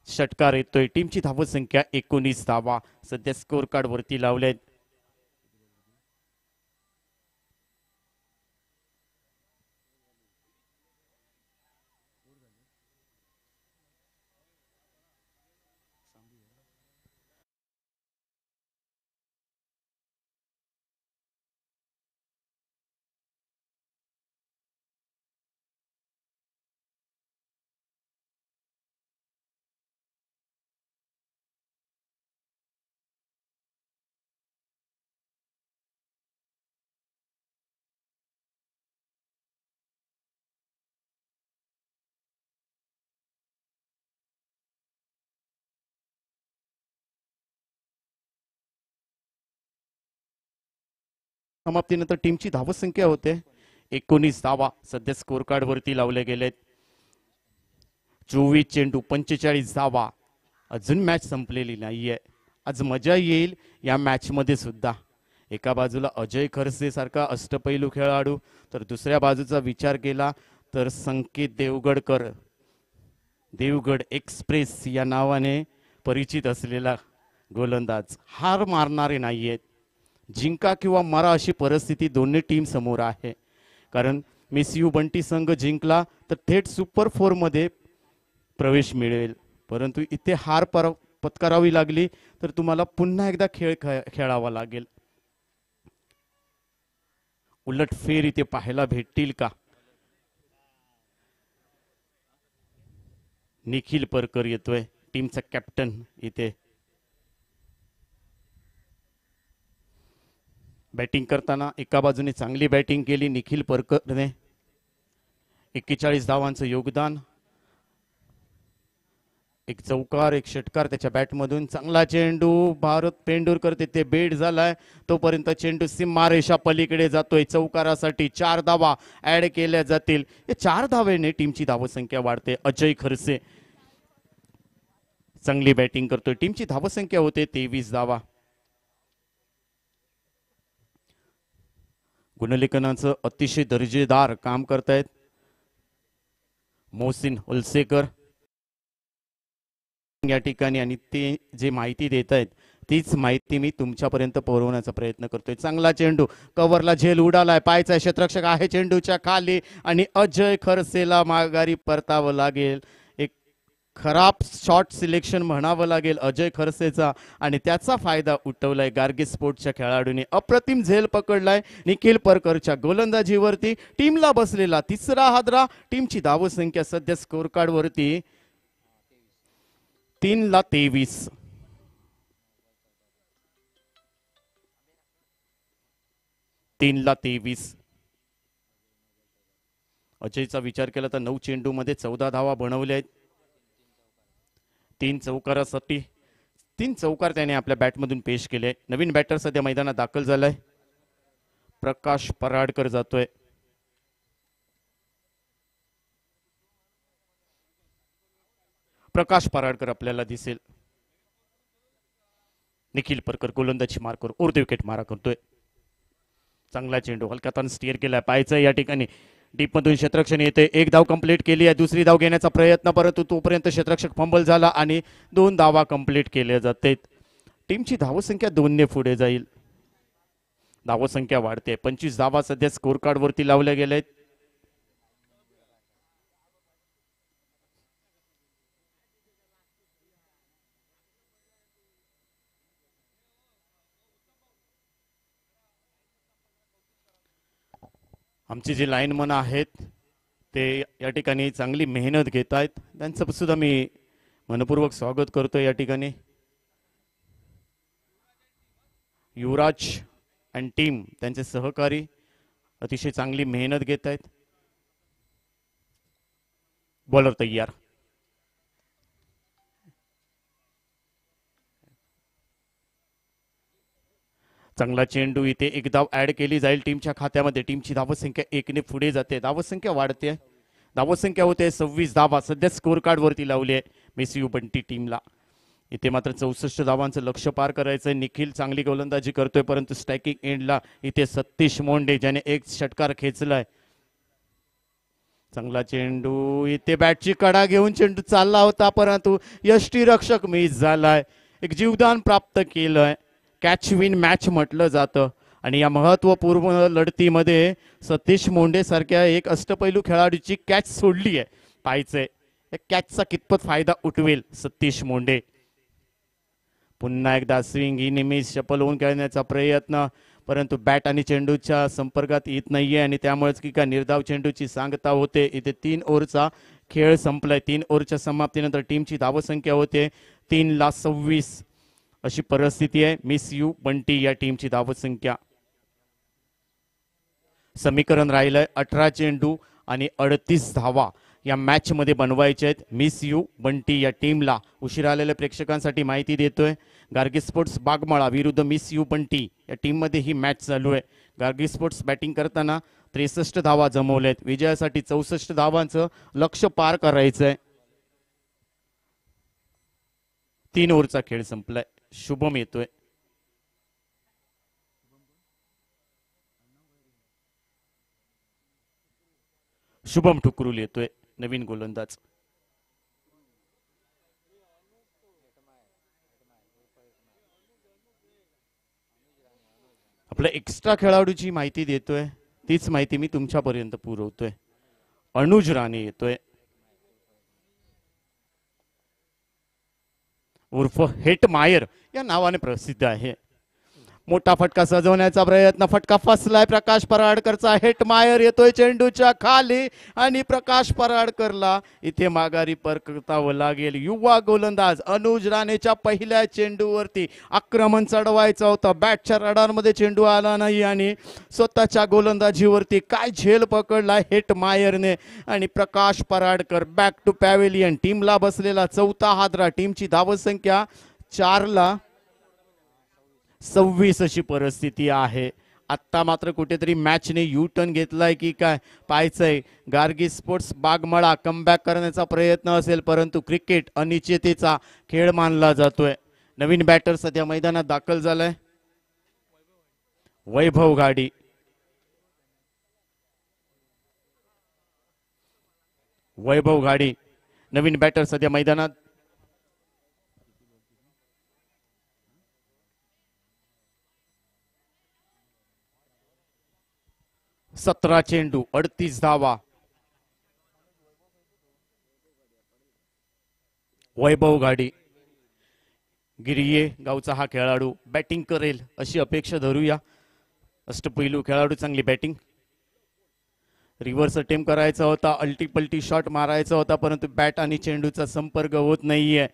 षटकार येतोय. टीमची धावसंख्या 19 धावा सध्या स्कोर कार्ड वरती लावलेत. समाप्तीनंतर टीमची धावसंख्या होते 19 धावा सध्या स्कोर कार्ड वरती लावले गेलेत. 24 चेंडू 45 धावा. अजून मॅच संपलेली नाहीये. आज मजा येईल या मॅच मध्ये सुद्धा. एका बाजूला अजय खरसे सारखा अष्टपैलू खेळाडू, तर दुसऱ्या बाजूचा विचार केला तर संकेत देवगडकर, देवगड एक्सप्रेस या नावाने परिचित असलेला गोलंदाज. हार मारणारे नाहीयेत. जिंका किंवा मरा अशी परिस्थिती दोन्ही टीम समोर आहे. कारण मिस यू बंटी संघ जिंकला तर थेट सुपर 4 मध्ये प्रवेश मिळेल, परंतु इथे हार पत्करावी लागली तर तुम्हाला पुन्हा एकदा खेळ खेळावा लागेल. उलट फेर इथे पाहायला भेटतील का? निखिल परकर येतोय, टीमचा कॅप्टन इथे. बॅटिंग करताना एका बाजूने चांगली बॅटिंग केली निखिल परकरने, 41 धावांचं योगदान, एक चौकार एक षटकार त्याच्या बॅटमधून. चांगला चेंडू, भारत पेंडुरकर तिथे बेड झालाय, तोपर्यंत चेंडू सीमारेषा पलीकडे जातोय. चौकारासाठी 4 धावा ऍड केल्या जातील. या 4 धावेने टीमची धावसंख्या वाढते. अजय खरसे चांगली बॅटिंग करतोय. टीमची धावसंख्या होते 23 धावा. गुणलेखनाचं अतिशय दर्जेदार काम करतायत मोहसिन हुलसेकर या ठिकाणी, आणि ते जे माहिती देत आहेत तीच माहिती मी तुमच्यापर्यंत पोहोचवण्याचा प्रयत्न करतोय. चांगला चेंडू, कव्हरला झेल उडालाय, पायचा क्षेत्ररक्षक आहे चेंडूच्या खाली आणि अजय खरसेला माघारी परतावं लागेल. एक खराब शॉट सिलेक्शन म्हणावं लागेल अजय खरसेचा, आणि त्याचा फायदा उठवलाय गार्गी स्पोर्ट्सच्या खेळाडूंनी. अप्रतिम झेल पकडलाय निखिल परकरच्या गोलंदाजीवरती. टीमला बसलेला तिसरा हादरा. टीमची धावसंख्या सध्या स्कोर कार्ड वरती 3-23. अजयचा विचार केला तर 9 चेंडू मध्ये 14 धावा बनवल्या आहेत. 3 चौकारासाठी 3 चौकार त्याने आपल्या बॅटमधून पेश केले. नवीन बॅटर सध्या मैदानात दाखल झालाय, प्रकाश पराडकर जातोय. प्रकाश पराडकर आपल्याला दिसेल. निखिल परकर गोलंदाजी मार्कर उर्ध विकेट मारा करतोय. चांगला चेंडू हलक्यातून स्टिअर केलाय, पाहायचं या ठिकाणी डीप मधून क्षेत्ररक्षण येते. 1 धाव कंप्लीट केली आहे. दुसरी धाव घेण्याचा प्रयत्न, परंतु तोपर्यंत क्षेत्ररक्षक फंबल झाला आणि 2 धावा कंप्लीट केल्या जातात. टीमची धावसंख्या 2 ने पुढे जाईल. धावसंख्या वाढते. 25 धावा सध्या स्कोर कार्ड वरती लावल्या गेल्या आहेत. आमचे जे लाईनमन आहेत ते या ठिकाणी चांगली मेहनत घेत आहेत, त्यांचं सुद्धा मी मनपूर्वक स्वागत करतो. या ठिकाणी युवराज आणि टीम त्यांचे सहकारी अतिशय चांगली मेहनत घेत आहेत. बॉलर तयार. चांगला चेंडू, इथे 1 धाव ऍड केली जाईल टीमच्या खात्यामध्ये. टीमची धावसंख्या 1 ने पुढे जाते. धावसंख्या वाढते. धावसंख्या होते 26 धावा सध्या स्कोर कार्ड वरती लावली आहे मेसीयू बंटी टीमला. इथे मात्र 64 धावांचं लक्ष्य पार करायचंय. निखिल चांगली गोलंदाजी करतोय, परंतु स्ट्रायकिंग एंडला इथे सतीश मोंडे ज्याने 1 षटकार खेचलाय. चांगला चेंडू, इथे बॅटची कडा घेऊन चेंडू चालला होता, परंतु यष्टीरक्षक मिस झालाय. एक जीवदान प्राप्त केलंय. कॅच विन मॅच म्हटलं जातं, आणि या महत्वपूर्ण लढतीमध्ये सतीश मोंडे सारख्या एक अष्टपैलू खेळाडूची कॅच सोडली आहे. पाहायचंय कॅचचा कितपत फायदा उठवेल सतीश मोंडे. पुन्हा एकदा स्विंग ही निमिष चपल होऊन खेळण्याचा प्रयत्न, परंतु बॅट आणि चेंडूच्या संपर्कात येत नाहीये, आणि त्यामुळेच की का निर्धाव चेंडूची सांगता होते. इथे 3 ओव्हरचा खेळ संपलाय. 3 ओव्हरच्या समाप्तीनंतर टीमची धावसंख्या होते 3-26 अशी परिस्थिती आहे. मिस यू बंटी या टीमची धावसंख्या. समीकरण राहिलंय 18 चेंडू आणि 38 धावा या मॅच मध्ये बनवायचे आहेत मिस यू बंटी या टीमला. उशिरा आलेल्या प्रेक्षकांसाठी माहिती देतोय, गार्गी स्पोर्ट्स बागमाळा विरुद्ध मिस यू बंटी या टीम मध्ये ही मॅच चालू आहे. गार्गी स्पोर्ट्स बॅटिंग करताना 63 धावा जमवल्यात. विजयासाठी 64 धावांचं लक्ष्य पार करायचंय. 3 ओव्हरचा खेळ संपलाय. शुभम येतोय. शुभम ठुकरूल येतोय, नवीन गोलंदाज. आपल्या एक्स्ट्रा खेळाडूची माहिती देतोय, तीच माहिती मी तुमच्यापर्यंत पुरवतोय. अनुज राणे येतोय, उर्फ हेट मायर या नावाने प्रसिद्ध आहे. मोठा फटका सजवण्याचा प्रयत्न, फटका फसलाय प्रकाश पराडकरचा. हेटमायर येतोय चेंडूच्या खाली आणि प्रकाश पराडकरला इथे माघारी परतावं लागेल. युवा गोलंदाज अनुज राणेच्या पहिल्या चेंडूवरती आक्रमण चढवायचं होतं. बॅटच्या रडारमध्ये चेंडू आला नाही आणि स्वतःच्या गोलंदाजीवरती काय झेल पकडला हेटमायरने. आणि प्रकाश पराडकर बॅक टू पॅव्हेलियन. टीमला बसलेला चौथा हादरा. टीमची धावसंख्या 4ला 26 अशी परिस्थिती आहे. आत्ता मात्र कुठेतरी मॅचने यू टर्न घेतलाय की काय पाहायचंय. गार्गी स्पोर्ट्स बागमळा कमबॅक करण्याचा प्रयत्न असेल, परंतु क्रिकेट अनिश्चिततेचा खेळ मानला जातोय. नवीन बॅटर सध्या मैदानात दाखल झालाय, वैभव गाडी. वैभव गाडी नवीन बॅटर सध्या मैदानात. सतरा चेंडू 38 धावा. वैभव गाडी गिरिये गावचा हा खेळाडू बॅटिंग करेल अशी अपेक्षा धरूया. अष्टपैलू खेळाडू, चांगली बॅटिंग. रिव्हर्स अटेम्प्ट करायचा होता, अल्टीपल्टी शॉट मारायचा होता, परंतु बॅट आणि चेंडूचा संपर्क होत नाहीये.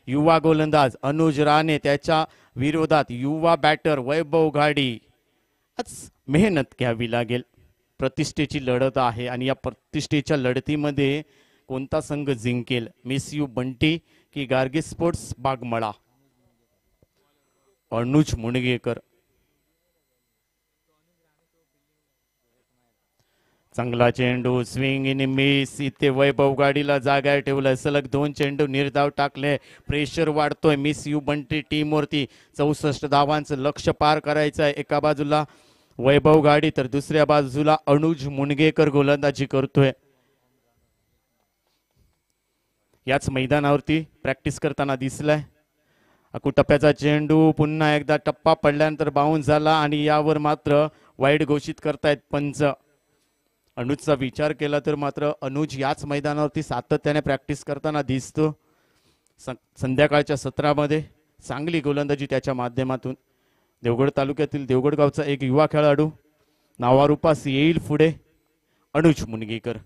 युवा गोलंदाज अनुज राणे, त्याच्या विरोधात युवा बॅटर वैभव गाडी. आज मेहनत घ्यावी लागेल. प्रतिष्ठेची लढत आहे आणि या प्रतिष्ठेच्या लढतीमध्ये कोणता संघ जिंकेल? मिस यू बंटी की गार्गी स्पोर्ट्स बागमळा? अनुज मुणगेकर. चांगला चेंडू, स्विंग इन मिस. इथे वैभव गाडीला जागा ठेवलाय. सलग 2 चेंडू निर्धाव टाकले. प्रेशर वाढतोय मिस यू बंटी टीमवरती. 64 धावांचं लक्ष पार करायचं आहे. एका बाजूला वैभव गाडी तर दुसऱ्या बाजूला अनुज मुणगेकर गोलंदाजी करतोय. याच मैदानावरती प्रॅक्टिस करताना दिसलाय. अकुटप्प्याचा चेंडू पुन्हा एकदा टप्पा पडल्यानंतर बाउन्स झाला आणि यावर मात्र वाईड घोषित करतायत पंच. अनुजचा विचार केला तर मात्र अनुज याच मैदानावरती सातत्याने प्रॅक्टिस करताना दिसतो. संध्याकाळच्या सत्रामध्ये चांगली गोलंदाजी त्याच्या माध्यमातून. देवगड तालुक्यातील देवगड गावचा एक युवा खेळाडू नावारूपास येईल पुढे, अनुज मुणगेकर.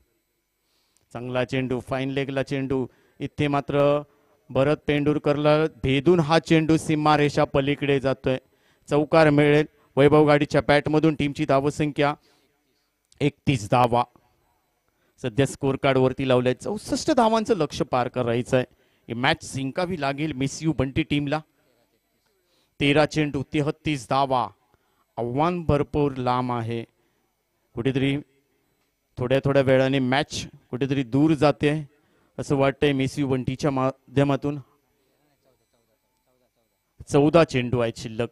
चांगला चेंडू, फाईन लेगला चेंडू. इथे मात्र भरत पेंडुरकरला भेदून हा चेंडू सीमारेषा पलीकडे जातोय. चौकार मिळेल वैभव गाडीच्या बॅटमधून. टीमची धावसंख्या 31 धावा सध्या स्कोर कार्ड वरती लावलंय. 64 धावांचं लक्ष पार करायचं आहे. ही मॅच जिंकावी लागेल मिस यू बंटी टीमला. 13 चेंडू 33 धावा. आव्हान भरपूर लांब आहे. कुठेतरी थोड्या वेळाने मॅच कुठेतरी दूर जाते असं वाटतंय मिस यू बंटीच्या माध्यमातून. 14 चेंडू आहेत शिल्लक.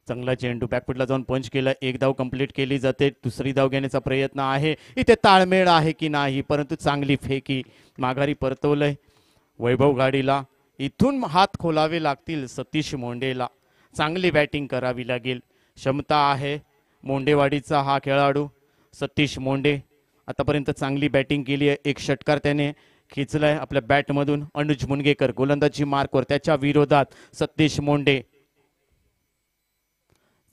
चांगला चेंडू बॅकफुटला जाऊन पंच केला. एक धाव कंप्लीट केली जाते. दुसरी धाव घेण्याचा प्रयत्न आहे. इथे ताळमेळ आहे की नाही, परंतु चांगली फेकी माघारी परतवलंय वैभव गाडीला. इथून हात खोलावे लागतील सतीश मोंडेला. चांगली बॅटिंग करावी लागेल. क्षमता आहे मोंडेवाडीचा हा खेळाडू सतीश मोंडे. आतापर्यंत चांगली बॅटिंग केली आहे. एक षटकार त्याने खेचलाय आपल्या बॅटमधून. अनुज मुणगेकर गोलंदाजी मार्कवर, त्याच्या विरोधात सतीश मोंडे.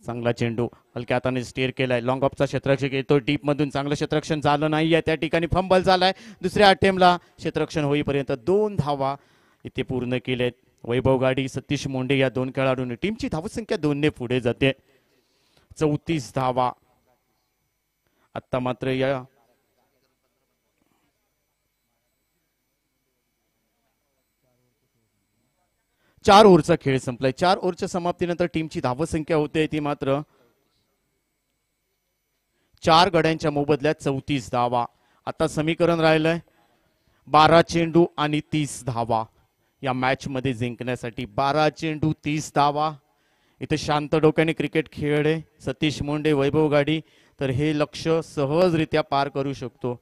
चांगला चेंडू हलक्या हाताने स्टेअर केलाय. लॉंग ऑफचा क्षेत्ररक्षक येतो डीप मधून. चांगलं क्षेत्ररक्षण झालं नाहीये. त्या ठिकाणी फंबल झालाय. दुसऱ्या अटेम्प्टला क्षेत्ररक्षण होईपर्यंत 2 धावा इथे पूर्ण केलेत. वैभव गाडी, सतीश मोंडे या 2 खेळाडूंनी टीमची धावसंख्या 2 ने पुढे जाते. 34 धावा. आता मात्र या 4 ओव्हरचा खेळ संपलाय. 4 ओव्हरच्या समाप्तीनंतर टीमची धावसंख्या होते ती मात्र 4 गड्यांच्या मोबदल्यात 34 धावा. आता समीकरण राहिलंय 12 चेंडू आणि 30 धावा या मॅच मध्ये जिंकण्यासाठी. 12 चेंडू 30 धावा. इथे शांत डोक्याने क्रिकेट खेळले सतीश मोंडे, वैभव गाडी तर हे लक्ष सहजरित्या पार करू शकतो.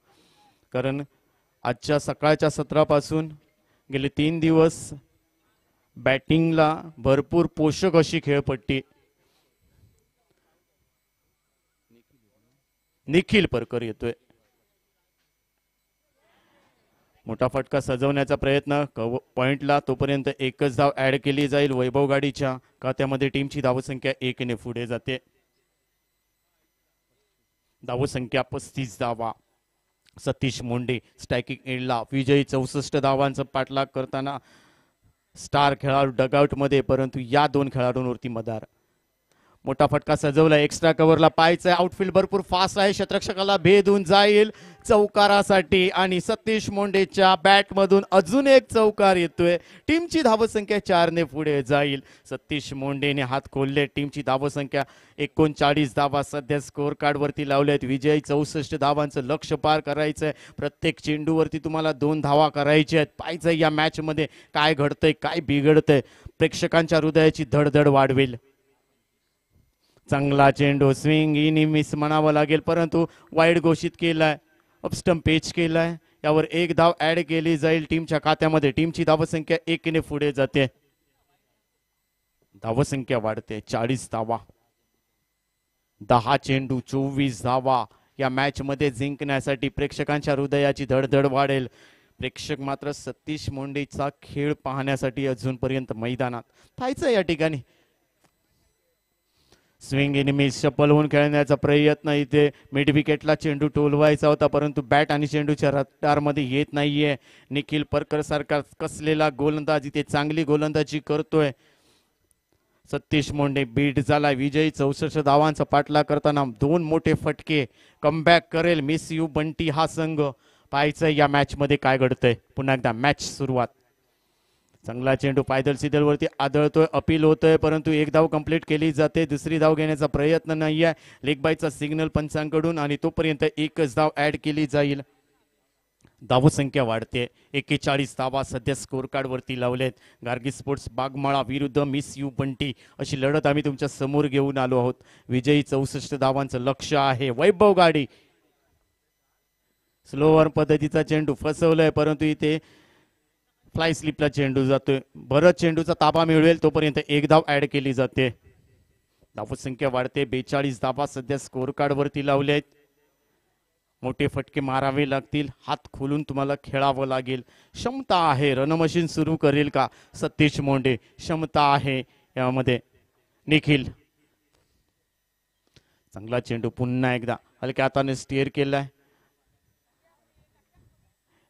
कारण आजच्या सकाळच्या सत्रापासून गेले 3 दिवस बॅटिंगला भरपूर पोषक अशी खेळपट्टी. निखिल परकर येतोय. मोठा फटका सजवण्याचा प्रयत्न पॉइंटला, तोपर्यंत एकच धाव ऍड केली जाईल. वैभव गाडीच्या खात्यामध्ये टीमची धावसंख्या 1 ने पुढे जाते. धावसंख्या 35 धावा. सतीश मोंडे स्ट्रायकिंग एंडला विजयी 64 धावांचा पाठलाग करताना स्टार खेळाडू डगआउट मध्ये, परंतु या दोन खेळाडूंवरती मदार. मोठा फटका सजवला, एक्स्ट्रा कव्हरला पाहायचंय. आउटफील्ड भरपूर फास्ट आहे, शतरक्षकाला भेदून जाईल चौकारासाठी आणि सतीश मोंडेच्या बॅट मधून अजून एक चौकार येतोय. टीमची धावसंख्या 4 ने पुढे जाईल. सतीश मोंडेने हात खोलले. टीमची धावसंख्या 39 धावा सध्या स्कोअर कार्ड वरती लावल्यात. विजयी 64 धावांचं लक्ष्य पार करायचंय. प्रत्येक चेंडूवरती तुम्हाला 2 धावा करायच्या आहेत. पाहायचंय या मॅच मध्ये काय घडतंय, काय बिघडतंय. प्रेक्षकांच्या हृदयाची धडधड वाढवेल. चांगला चेंडू, स्विंग इन मिस म्हणावं लागेल, परंतु वाईड घोषित केलाय. अपस्टंप पेच केलाय. यावर एक धाव ऍड केली जाईल टीमच्या खात्यामध्ये. टीमची धावसंख्या 1 ने पुढे जाते. धावसंख्या वाढते. 40 धावा. 10 चेंडू 24 धावा. या मॅच मध्ये जिंकण्यासाठी प्रेक्षकांच्या हृदयाची धडधड वाढेल. प्रेक्षक मात्र सतीश मोंडेचा खेळ पाहण्यासाठी अजूनपर्यंत मैदानात. पाहायचं या ठिकाणी स्विंग इनिमी शपल होऊन खेळण्याचा प्रयत्न. इथे मिड विकेटला चेंडू टोलवायचा होता, परंतु बॅट आणि चेंडूच्या रफ्तारमध्ये येत नाहीये. निखिल परकर सारखा कसलेला गोलंदाज इथे चांगली गोलंदाजी करतोय. सतीश मोंडे बीट झाला. विजयी 64 धावांचा पाठलाग करताना 2 मोठे फटके. कमबॅक करेल मिस यू बंटी हा संघ. पाहायचं या मॅच मध्ये काय घडतंय. पुन्हा एकदा मॅच सुरुवात. चांगला चेंडू पायदल सिदल वरती आदळतोय, अपील होतोय, परंतु एक धाव कंप्लीट केली जाते. दुसरी धाव घेण्याचा प्रयत्न नाहीये. लेग बायचा सिग्नल पंचांकडून आणि तोपर्यंत एकच धाव ऍड केली जाईल. धावसंख्या वाढते. 41 धावा सध्या स्कोअर कार्ड वरती लावलेत. गार्गी स्पोर्ट्स बागमाळा विरुद्ध मिस यू बंटी अशी लढत आम्ही तुमच्या समोर घेऊन आलो आहोत. विजयी 64 धावांचं लक्ष्य आहे. वैभव गाडी स्लोअर पद्धतीचा चेंडू फसवलाय, परंतु इथे फ्लाय स्लिपला चेंडू जातोय. भरत चेंडूचा ताबा मिळवेल तोपर्यंत एक धाव ऍड केली जाते. धावसंख्या वाढते. 42 धावा सध्या स्कोअर कार्ड वरती लावले आहेत. मोठे फटके मारावे लागतील. हात खोलून तुम्हाला खेळावं लागेल. क्षमता आहे. रणमशीन सुरू करेल का सतीश मोंडे? क्षमता आहे यामध्ये. निखिल चांगला चेंडू पुन्हा एकदा हलक्या हाताने स्टीअर केलाय.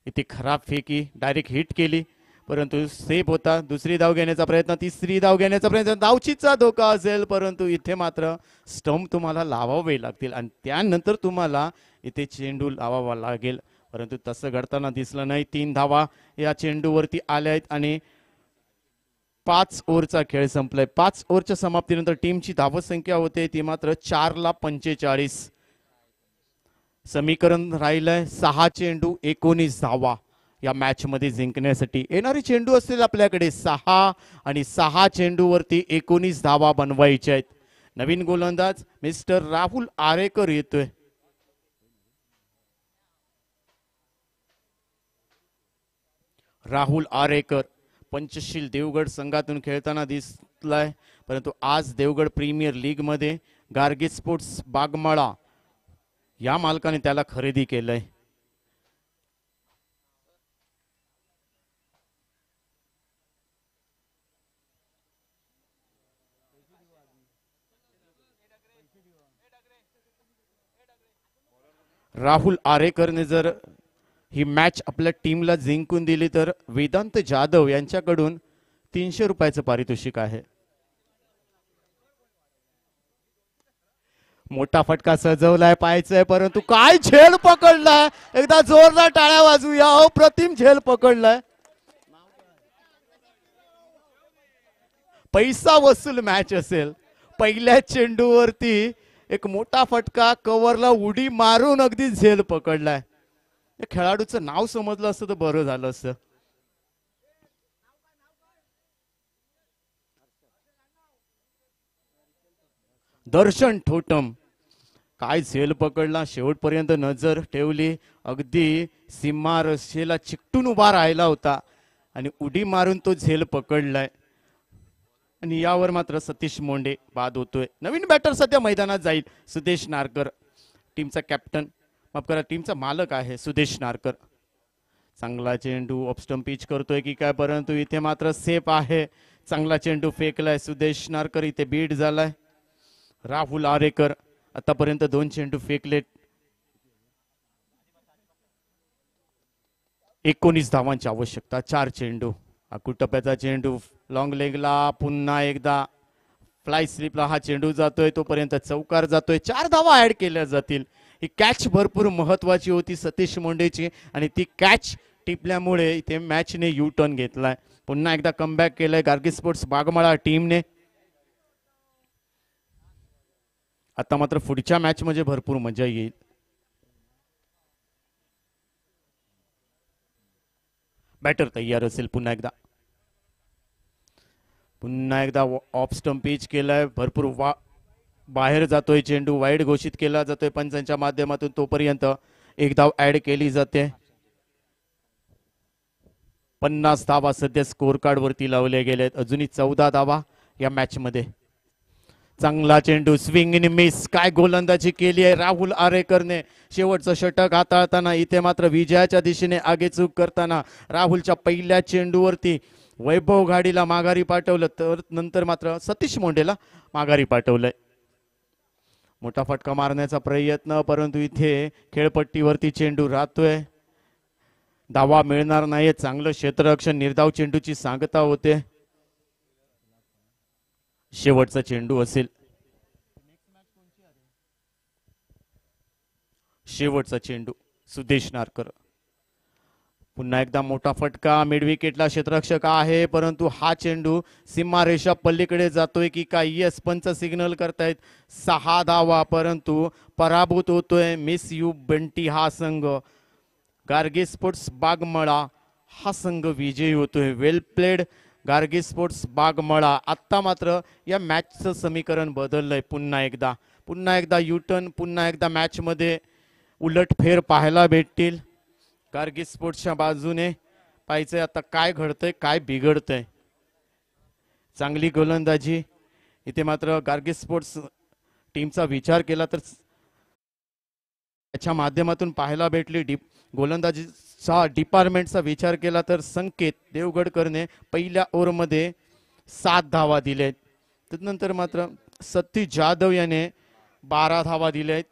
इथे खराब फेकी डायरेक्ट हिट केली, परंतु सेफ होता. दुसरी धाव घेण्याचा प्रयत्न, तिसरी धाव घेण्याचा प्रयत्न, धावचीचा धोका असेल, परंतु इथे मात्र स्टंप तुम्हाला लावावे लागतील आणि त्यानंतर तुम्हाला इथे चेंडू लावावा लागेल, परंतु तसं घडताना दिसलं नाही. 3 धावा या चेंडूवरती आल्या आहेत आणि 5 ओव्हरचा खेळ संपलाय. 5 ओव्हरच्या समाप्तीनंतर टीमची धावसंख्या होते ती मात्र 4/45. समीकरण राहिलंय 6 चेंडू 19 धावा या मॅच मध्ये जिंकण्यासाठी. येणारे चेंडू असतील आपल्याकडे 6 आणि 6 चेंडूवरती 19 धावा बनवायच्या आहेत. नवीन गोलंदाज मिस्टर राहुल आरेकर येतोय. राहुल आरेकर पंचशील देवगड संघातून खेळताना दिसलाय, परंतु आज देवगड प्रीमियर लीग मध्ये गार्गी स्पोर्ट्स बागमाळा या मालकाने त्याला खरेदी केलंय. राहुल आरेकरने जर ही मॅच आपल्या टीमला जिंकून दिली तर वेदांत जाधव यांच्याकडून 300 रुपयाचं पारितोषिक आहे. मोठा फटका सजवलाय, पाहायचंय, परंतु काय झेल पकडलाय. एकदा जोरदार टाळ्या वाजूया. अप्रतिम झेल पकडलाय. पैसा वसूल मॅच असेल. पहिल्या चेंडूवरती एक मोठा फटका, कव्हरला उडी मारून अगदी झेल पकडलाय. खेळाडूचं नाव समजलं असतं तर बरं झालं असतं. दर्शन ठोटम काय झेल पकडला. शेवटपर्यंत नजर ठेवली. अगदी सीमारेषेला चिकटून उभा राहिला होता आणि उडी मारून तो झेल पकडलाय. आणि यावर मात्र सतीश मोंडे बाद होतोय. नवीन बॅटर सध्या मैदानात जाईल सुदेश नारकर. टीमचा कॅप्टन, माफ करा, टीमचा मालक आहे सुदेश नारकर. चांगला चेंडू ऑफस्टंप पिच करतोय की काय, परंतु इथे मात्र सेफ आहे. चांगला चेंडू फेकलाय सुदेश नारकर, इथे बीट झालाय. राहुल आरेकर आतापर्यंत 2 चेंडू फेकलेत. 19 धावांची आवश्यकता, 4 चेंडू. टप्प्याचा चेंडू लॉंग लेगला, पुन्हा एकदा फ्लाय स्लिपला हा चेंडू जातोय, तोपर्यंत चौकार जातोय. 4 धावा ऍड केल्या जातील. ही कॅच भरपूर महत्वाची होती सतीश मोंडेची आणि ती कॅच टिपल्यामुळे इथे मॅचने यू टर्न घेतलाय. पुन्हा एकदा कमबॅक केलंय गार्गी स्पोर्ट्स बागमाळा टीमने. आता मात्र पुढच्या मॅच मध्ये भरपूर मजा येईल. बॅटर तयार असेल. पुन्हा एकदा ऑफ स्टंप पिच केलाय. भरपूर बाहेर जातोय चेंडू, वाईड घोषित केला जातोय पंचांच्या माध्यमातून. तोपर्यंत एक धाव ऍड केली जाते. 50 धावा सध्या स्कोर कार्ड वरती लावले गेलेत. अजूनही 14 धावा या मॅच मध्ये. चांगला चेंडू स्विंग इन मिस. काय गोलंदाजी केली आहे राहुल आरेकरने. शेवटचं षटक हाताळताना इथे मात्र विजयाच्या दिशेने आगेचूक करताना राहुलच्या पहिल्या चेंडूवरती वैभव घाडीला माघारी पाठवलं, तर नंतर मात्र सतीश मोंडेला माघारी पाठवलंय. मोठा फटका मारण्याचा प्रयत्न, परंतु इथे खेळपट्टीवरती चेंडू राहतोय. धावा मिळणार नाहीये. चांगलं क्षेत्ररक्षण, निर्धाव चेंडूची सांगता होते. शेवटचा चेंडू असेल. शेवटचा चेंडू सुदेश नारकर. पुन्हा एकदा मोठा फटका. मिड विकेटला क्षेत्ररक्षक आहे, परंतु हा चेंडू सीमारेषा पल्लीकडे जातोय की काय. यस, पंच सिग्नल करतायत. 6 धावा, परंतु पराभूत होतोय मिस यू बंटी हा संघ. गार्गी स्पोर्ट्स बागमळा हा संघ विजयी होतोय. वेल प्लेड गार्गी स्पोर्ट्स बागमळा. आत्ता मात्र या मॅचचं समीकरण बदललंय. पुन्हा एकदा युटर्न, पुन्हा एकदा मॅच मध्ये उलटफेर पाहायला भेटतील. गार्गी स्पोर्ट्सच्या बाजूने पाहायचंय आता काय घडतंय, काय बिघडतंय. चांगली गोलंदाजी इथे मात्र गार्गी स्पोर्ट्स टीमचा विचार केला तर त्याच्या माध्यमातून पाहायला भेटली. गोलंदाजीचा डिपार्टमेंटचा विचार केला तर संकेत देवगडकरने पहिल्या ओव्हरमध्ये 7 धावा दिलेत. त्यानंतर मात्र सतीश जाधव याने 12 धावा दिलेत.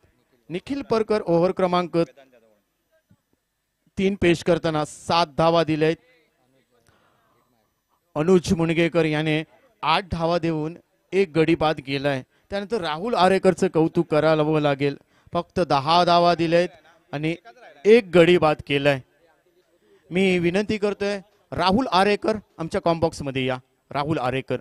निखिल परकर ओव्हर क्रमांक 3 पेश करताना 7 धावा दिलेत. अनुज मुणगेकर याने 8 धावा देऊन 1 गडी बाद केलाय. त्यानंतर राहुल आरेकरचं कौतुक करावं लागेल. फक्त 10 धावा दिलेत आणि 1 गडी बाद केलाय. मी विनंती करतोय राहुल आरेकर आमच्या कॉम्बॉक्स मध्ये या. राहुल आरेकर.